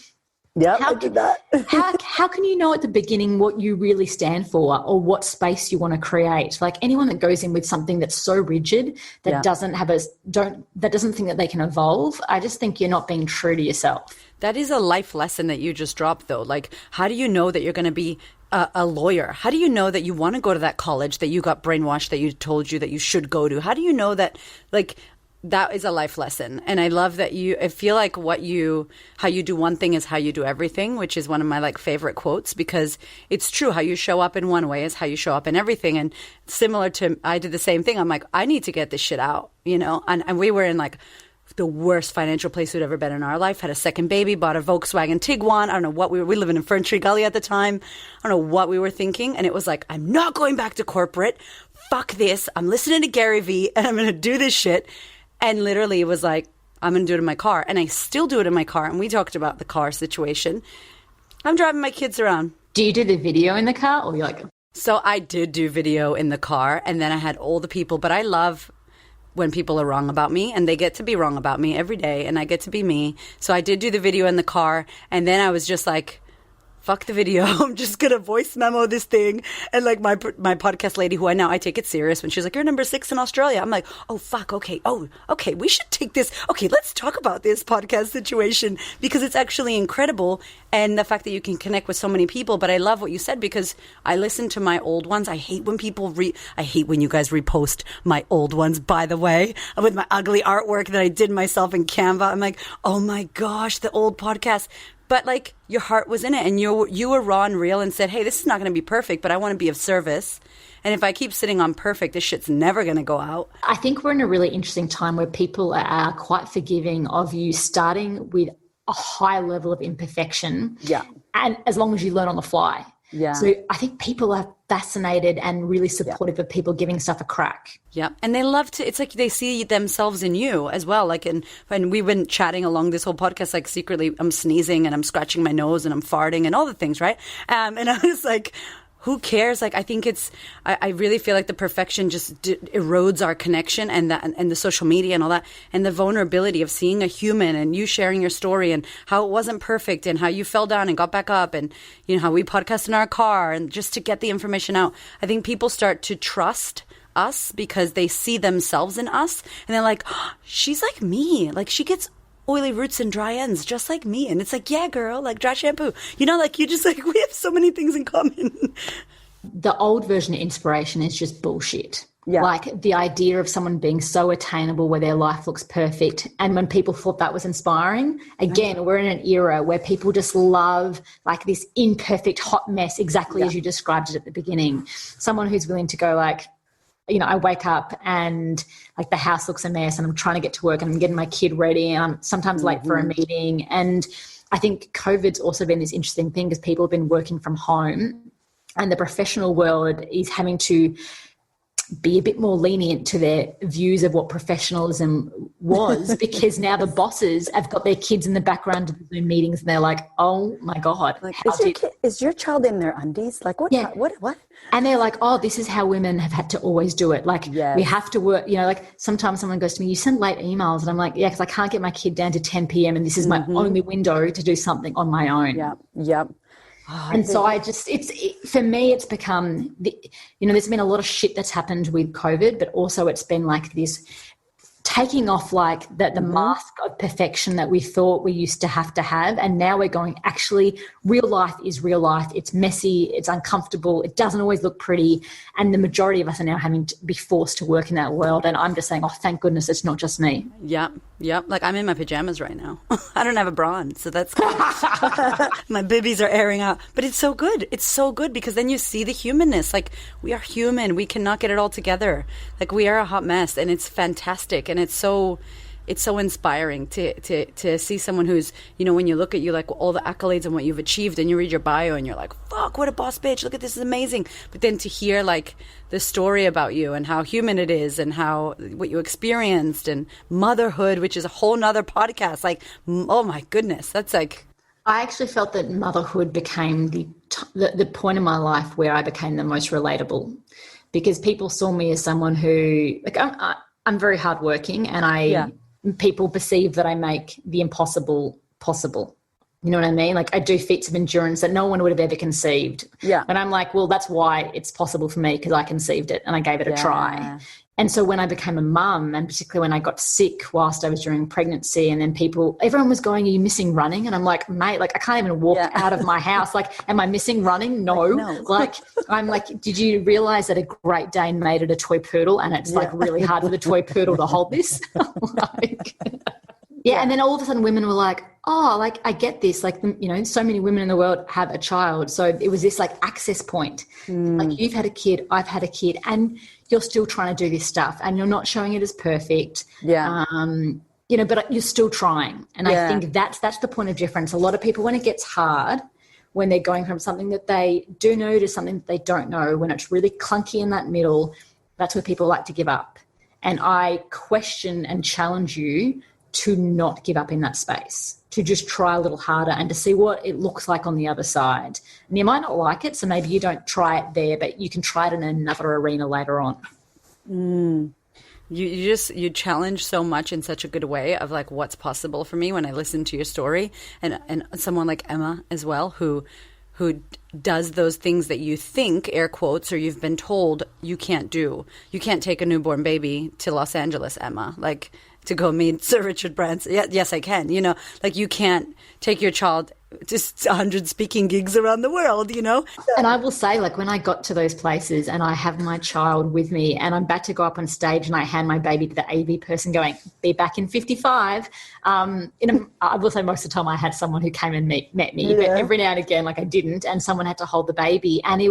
I did that. how can you know at the beginning what you really stand for or what space you want to create? Like anyone that goes in with something that's so rigid that doesn't think that they can evolve, I just think you're not being true to yourself. That is a life lesson that you just dropped, though. Like, how do you know that you're going to be a lawyer? How do you know that you want to go to that college that you got brainwashed that you told you that you should go to? How do you know that, like, that is a life lesson? And I love that I feel like how you do one thing is how you do everything, which is one of my like favorite quotes, because it's true. How you show up in one way is how you show up in everything. And similar to, I did the same thing. I'm like, I need to get this shit out, you know? And we were in like the worst financial place we'd ever been in our life, had a second baby, bought a Volkswagen Tiguan. I don't know what we lived in Fern Tree Gully at the time. I don't know what we were thinking. And it was like, I'm not going back to corporate. Fuck this. I'm listening to Gary Vee and I'm going to do this shit. And literally it was like, I'm going to do it in my car. And I still do it in my car. And we talked about the car situation. I'm driving my kids around. Do you do the video in the car, or you're like... So I did do video in the car, and then I had all the people. But I love when people are wrong about me, and they get to be wrong about me every day, and I get to be me. So I did do the video in the car, and then I was just like, fuck the video. I'm just going to voice memo this thing. And like my podcast lady, who I take it serious, when she's like, you're number 6 in Australia. I'm like, oh, fuck. Okay. Oh, okay. We should take this. Okay. Let's talk about this podcast situation, because it's actually incredible. And the fact that you can connect with so many people. But I love what you said, because I listen to my old ones. I hate when people I hate when you guys repost my old ones, by the way, with my ugly artwork that I did myself in Canva. I'm like, oh my gosh, the old podcast. But like, your heart was in it, and you were raw and real and said, hey, this is not going to be perfect, but I want to be of service. And if I keep sitting on perfect, this shit's never going to go out. I think we're in a really interesting time where people are quite forgiving of you starting with a high level of imperfection. Yeah. And as long as you learn on the fly. Yeah. So I think people are fascinated and really supportive of people giving stuff a crack. Yeah. And they love to, it's like they see themselves in you as well. Like, when we've been chatting along this whole podcast, like secretly I'm sneezing and I'm scratching my nose and I'm farting and all the things, right? And I was like, who cares? Like, I think I really feel like the perfection just erodes our connection, and the social media and all that, and the vulnerability of seeing a human and you sharing your story and how it wasn't perfect and how you fell down and got back up, and, you know, how we podcast in our car, and just to get the information out. I think people start to trust us because they see themselves in us, and they're like, oh, she's like me. Like, she gets oily roots and dry ends just like me. And it's like, yeah, girl, like dry shampoo, you know, like, you just like, we have so many things in common. The old version of inspiration is just bullshit. Yeah. Like the idea of someone being so attainable where their life looks perfect. And when people thought that was inspiring, again, we're in an era where people just love like this imperfect hot mess, exactly as you described it at the beginning. Someone who's willing to go like, you know, I wake up and like the house looks a mess and I'm trying to get to work and I'm getting my kid ready and I'm sometimes late for a meeting. And I think COVID's also been this interesting thing because people have been working from home, and the professional world is having to be a bit more lenient to their views of what professionalism was, because now the bosses have got their kids in the background of the Zoom meetings and they're like, oh my God. Like, is your child in their undies? Like, what? Yeah. What? And they're like, oh, this is how women have had to always do it. Like, we have to work, you know, like sometimes someone goes to me, you send late emails. And I'm like, yeah, because I can't get my kid down to 10 p.m. and this is my only window to do something on my own. Yeah. Yep. And so for me, it's become, you know, there's been a lot of shit that's happened with COVID, but also it's been like this taking off like the mask of perfection that we thought we used to have, and now we're going, actually, real life is real life. It's messy, it's uncomfortable, it doesn't always look pretty, and the majority of us are now having to be forced to work in that world. And I'm just saying, oh, thank goodness it's not just me. Yep. Like, I'm in my pajamas right now. I don't have a bra on, so that's good. My bibbies are airing out. But it's so good. It's so good because then you see the humanness. Like, we are human. We cannot get it all together. Like, we are a hot mess, and it's fantastic. And it's so inspiring to see someone who's, you know, when you look at you, like, all the accolades and what you've achieved, and you read your bio and you're like, fuck, what a boss bitch, look at this, is amazing. But then to hear like the story about you and how human it is and how what you experienced and motherhood, which is a whole nother podcast, like, oh my goodness, that's like, I actually felt that motherhood became the point in my life where I became the most relatable, because people saw me as someone who, like, I'm very hardworking, and people perceive that I make the impossible possible. You know what I mean? Like, I do feats of endurance that no one would have ever conceived. Yeah. And I'm like, well, that's why it's possible for me, because I conceived it and I gave it a try. And so when I became a mum, and particularly when I got sick whilst I was during pregnancy, and then everyone was going, are you missing running? And I'm like, mate, like, I can't even walk out of my house. Like, am I missing running? No. Like, I'm like, did you realize that a Great Dane made it a toy poodle, and it's like really hard for the toy poodle to hold this? Like, and then all of a sudden women were like, oh, like, I get this. Like, you know, so many women in the world have a child. So it was this like access point. Like, you've had a kid, I've had a kid, and you're still trying to do this stuff, and you're not showing it as perfect. You know, but you're still trying. And I think that's the point of difference. A lot of people, when it gets hard, when they're going from something that they do know to something that they don't know, when it's really clunky in that middle, that's where people like to give up. And I question and challenge you to not give up in that space, to just try a little harder and to see what it looks like on the other side. And you might not like it, so maybe you don't try it there, but you can try it in another arena later on. You challenge so much in such a good way of like what's possible for me when I listen to your story, and someone like Emma as well, who does those things that you think, air quotes, or you've been told you can't do. You can't take a newborn baby to Los Angeles, Emma. Like, to go meet Sir Richard Branson. Yes, I can. You know, like, you can't take your child to 100 speaking gigs around the world, you know? And I will say, like, when I got to those places and I have my child with me and I'm about to go up on stage and I hand my baby to the AV person going, be back in 55. I will say most of the time I had someone who came and met me, but every now and again, like, I didn't, and someone had to hold the baby. And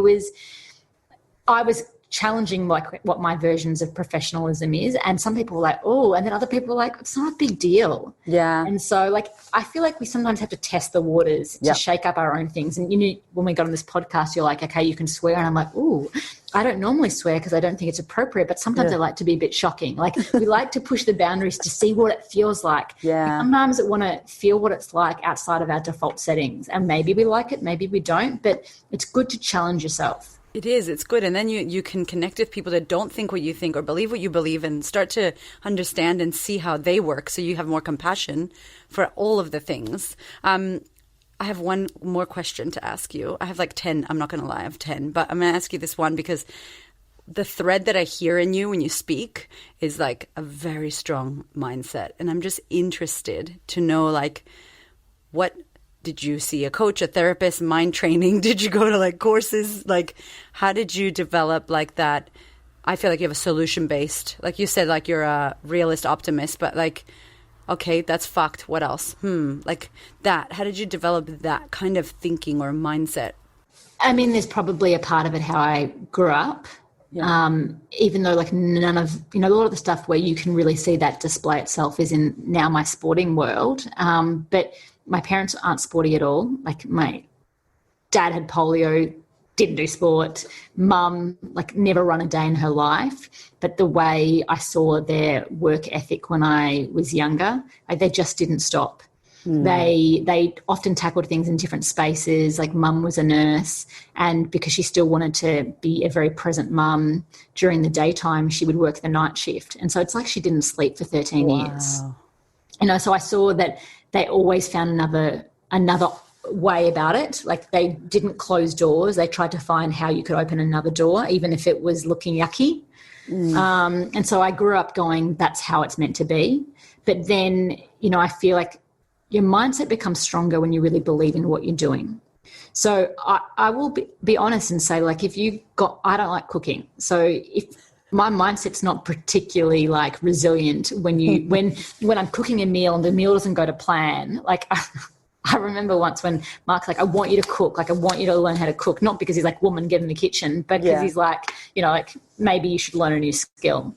I was challenging like what my versions of professionalism is, and some people were like, oh, and then other people were like, it's not a big deal. And so, like, I feel like we sometimes have to test the waters to shake up our own things. And, you know, when we got on this podcast, you're like, okay, you can swear, and I'm like, ooh, I don't normally swear because I don't think it's appropriate, but sometimes I like to be a bit shocking. Like, we like to push the boundaries to see what it feels like. Sometimes I want to feel what it's like outside of our default settings, and maybe we like it, maybe we don't, but it's good to challenge yourself. It is. It's good. And then you can connect with people that don't think what you think or believe what you believe, and start to understand and see how they work, so you have more compassion for all of the things. I have one more question to ask you. I have like 10. I'm not going to lie. I have 10. But I'm going to ask you this one because the thread that I hear in you when you speak is like a very strong mindset. And I'm just interested to know, like, what – did you see a coach, a therapist, mind training? Did you go to like courses? Like, how did you develop like that? I feel like you have a solution-based, like you said, like you're a realist optimist, but like, okay, that's fucked. What else? Like that. How did you develop that kind of thinking or mindset? I mean, there's probably a part of it how I grew up. Even though like none of, you know, a lot of the stuff where you can really see that display itself is in now my sporting world. But my parents aren't sporty at all. Like, my dad had polio, didn't do sport. Mum, like, never run a day in her life. But the way I saw their work ethic when I was younger, like, they just didn't stop. They often tackled things in different spaces. Like, mum was a nurse, and because she still wanted to be a very present mum during the daytime, she would work the night shift. And so it's like she didn't sleep for 13 years. You know, so I saw that they always found another way about it. Like, they didn't close doors. They tried to find how you could open another door, even if it was looking yucky. And so I grew up going, that's how it's meant to be. But then, I feel like your mindset becomes stronger when you really believe in what you're doing. So I will be honest and say, like, I don't like cooking. So if my mindset's not particularly like resilient when I'm cooking a meal and the meal doesn't go to plan, like I remember once when Mark's like, I want you to cook. Like, I want you to learn how to cook. Not because he's like, woman, get in the kitchen, but because he's like, like maybe you should learn a new skill.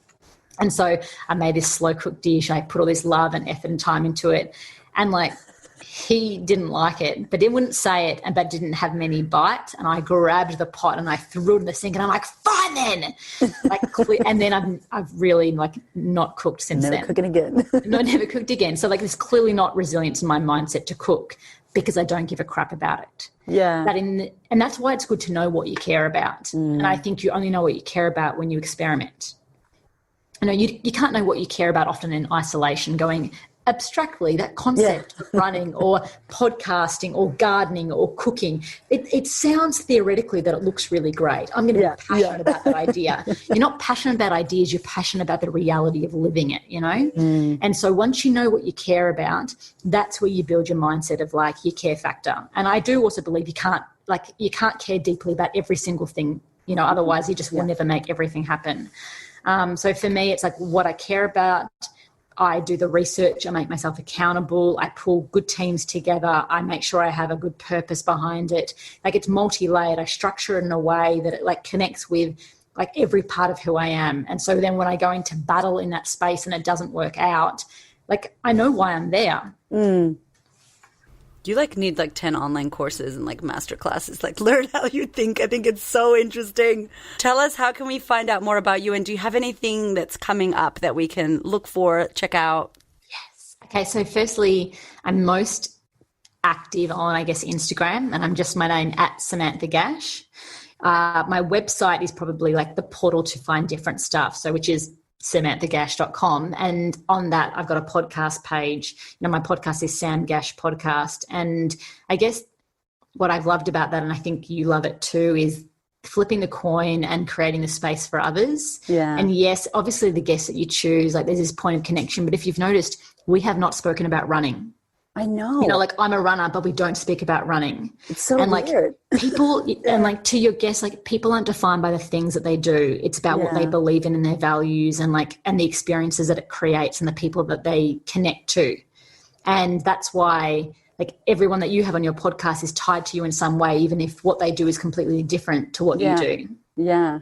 And so I made this slow cooked dish. I put all this love and effort and time into it. And like, he didn't like it, but he wouldn't say it, but didn't have many bites. And I grabbed the pot and I threw it in the sink, and I'm like, fine then. And then I've really like not cooked since then. Never cooking again. No, never cooked again. So like, there's clearly not resilience in my mindset to cook because I don't give a crap about it. Yeah. And that's why it's good to know what you care about. And I think you only know what you care about when you experiment. You can't know what you care about often in isolation, going abstractly, that concept of running or podcasting or gardening or cooking. It sounds theoretically that it looks really great. I'm going to be passionate about that idea. You're not passionate about ideas, you're passionate about the reality of living it, And so once you know what you care about, that's where you build your mindset of like your care factor. And I do also believe you can't care deeply about every single thing, otherwise you just will never make everything happen. So for me, it's like what I care about. I do the research, I make myself accountable, I pull good teams together, I make sure I have a good purpose behind it. Like, it's multi-layered. I structure it in a way that it like connects with like every part of who I am. And so then when I go into battle in that space and it doesn't work out, like, I know why I'm there. You like need like 10 online courses and like master classes, like learn how you think. I think it's so interesting. Tell us, how can we find out more about you? And do you have anything that's coming up that we can look for, check out? Yes. Okay. So firstly, I'm most active on, I guess, Instagram, and I'm just my name at Samantha Gash. My website is probably like the portal to find different stuff. So which is samanthagash.com, and on that I've got a podcast page. My podcast is Sam Gash Podcast, and I guess what I've loved about that, and I think you love it too, is flipping the coin and creating the space for others. And yes, obviously the guests that you choose, like, there's this point of connection, but if you've noticed, we have not spoken about running. I know. Like, I'm a runner, but we don't speak about running. It's so and like weird. People, and like to your guests, like, people aren't defined by the things that they do. It's about what they believe in and their values, and like, and the experiences that it creates and the people that they connect to. And that's why, like, everyone that you have on your podcast is tied to you in some way, even if what they do is completely different to what you do. Yeah.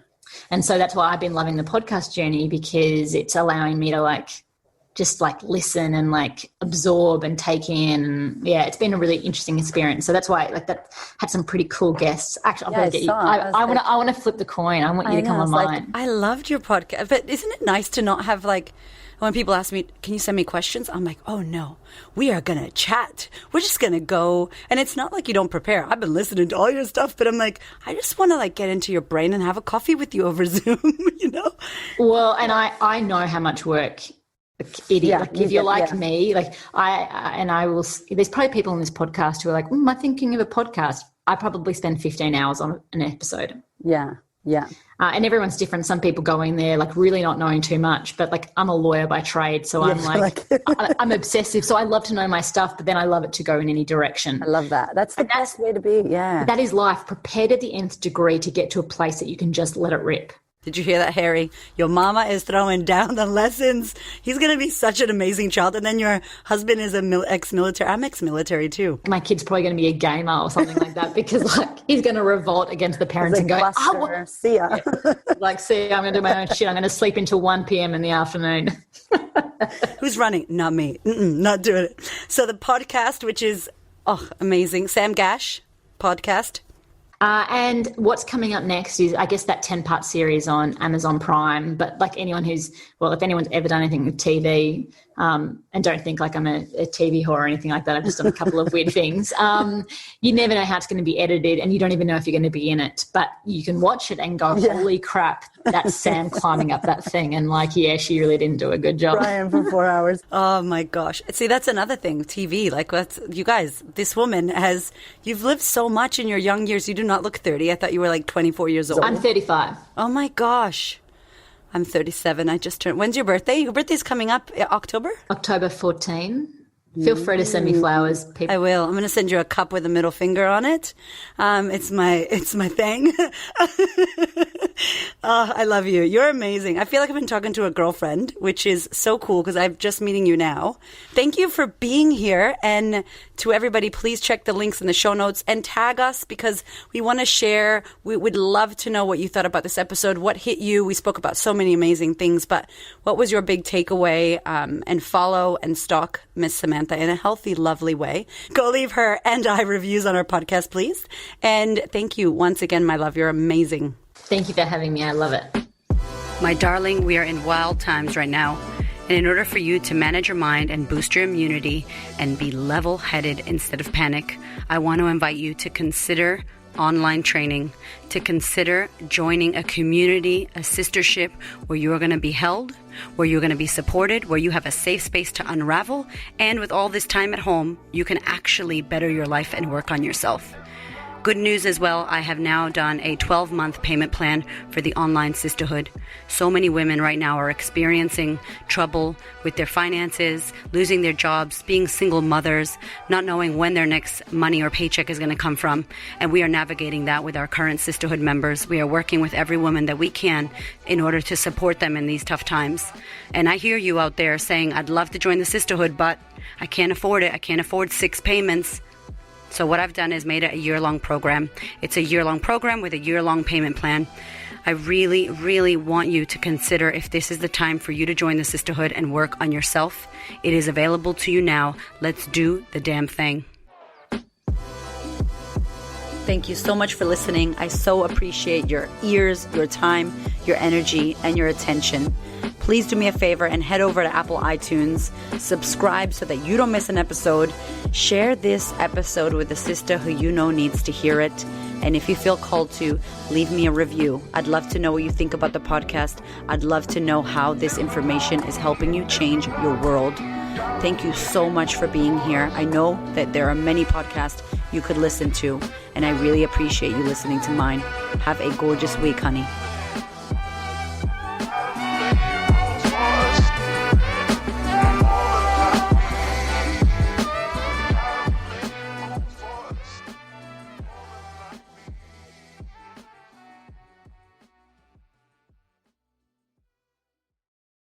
And so that's why I've been loving the podcast journey, because it's allowing me to like just like listen and like absorb and take in. And it's been a really interesting experience. So that's why like that had some pretty cool guests. Actually, I'll get you. I want to flip the coin. I want you to come on mine. I loved your podcast, but isn't it nice to not have like, when people ask me, can you send me questions? I'm like, oh no, we are going to chat. We're just going to go. And it's not like you don't prepare. I've been listening to all your stuff, but I'm like, I just want to like get into your brain and have a coffee with you over Zoom, Well, and I know how much work it is. Like, if you're like me, like I will, there's probably people on this podcast who are like, I'm thinking of a podcast. I probably spend 15 hours on an episode. Yeah. And everyone's different. Some people go in there like really not knowing too much, but like, I'm a lawyer by trade, so I'm like I'm obsessive. So I love to know my stuff, but then I love it to go in any direction. I love that. That's the best way to be. Yeah. That is life. Prepare to the nth degree to get to a place that you can just let it rip. Did you hear that, Harry? Your mama is throwing down the lessons. He's going to be such an amazing child. And then your husband is ex-military. I'm ex-military too. My kid's probably going to be a gamer or something like that, because like, he's going to revolt against the parents and go, see ya. Like, see, I'm going to do my own shit. I'm going to sleep until 1 p.m. in the afternoon. Who's running? Not me. Not doing it. So the podcast, which is amazing. Sam Gash podcast. And what's coming up next is, I guess, that 10-part series on Amazon Prime. But like anyone if anyone's ever done anything with TV, and don't think like I'm a TV whore or anything like that, I've just done a couple of weird things. You never know how it's going to be edited, and you don't even know if you're going to be in it. But you can watch it and go, holy crap, that's Sam climbing up that thing. And like, she really didn't do a good job. Brian for 4 hours. Oh my gosh. See, that's another thing, TV. Like, you guys, this woman you've lived so much in your young years. You do not look 30. I thought you were like 24 years old. I'm 35. Oh my gosh. I'm 37. I just turned. When's your birthday? Your birthday's coming up October? October 14. Feel free to send me flowers, people. I will. I'm going to send you a cup with a middle finger on it. It's my thing. Oh, I love you. You're amazing. I feel like I've been talking to a girlfriend, which is so cool because I'm just meeting you now. Thank you for being here. And to everybody, please check the links in the show notes and tag us because we want to share. We would love to know what you thought about this episode. What hit you? We spoke about so many amazing things, but what was your big takeaway? And follow and stalk Miss Samantha in a healthy, lovely way. Go leave her and I reviews on our podcast, please. And thank you once again, my love. You're amazing. Thank you for having me. I love it. My darling, we are in wild times right now. And in order for you to manage your mind and boost your immunity and be level-headed instead of panic, I want to invite you to consider online training, to consider joining a community, a sistership where you are going to be held, where you're going to be supported, where you have a safe space to unravel. And with all this time at home, you can actually better your life and work on yourself. Good news as well, I have now done a 12-month payment plan for the online sisterhood. So many women right now are experiencing trouble with their finances, losing their jobs, being single mothers, not knowing when their next money or paycheck is going to come from. And we are navigating that with our current sisterhood members. We are working with every woman that we can in order to support them in these tough times. And I hear you out there saying, I'd love to join the sisterhood, but I can't afford it. I can't afford 6 payments. So what I've done is made it a year-long program. It's a year-long program with a year-long payment plan. I really, really want you to consider if this is the time for you to join the sisterhood and work on yourself. It is available to you now. Let's do the damn thing. Thank you so much for listening. I so appreciate your ears, your time, your energy, and your attention. Please do me a favor and head over to Apple iTunes, subscribe so that you don't miss an episode, share this episode with a sister who you know needs to hear it, and if you feel called to, leave me a review. I'd love to know what you think about the podcast. I'd love to know how this information is helping you change your world. Thank you so much for being here. I know that there are many podcasts you could listen to, and I really appreciate you listening to mine. Have a gorgeous week, honey.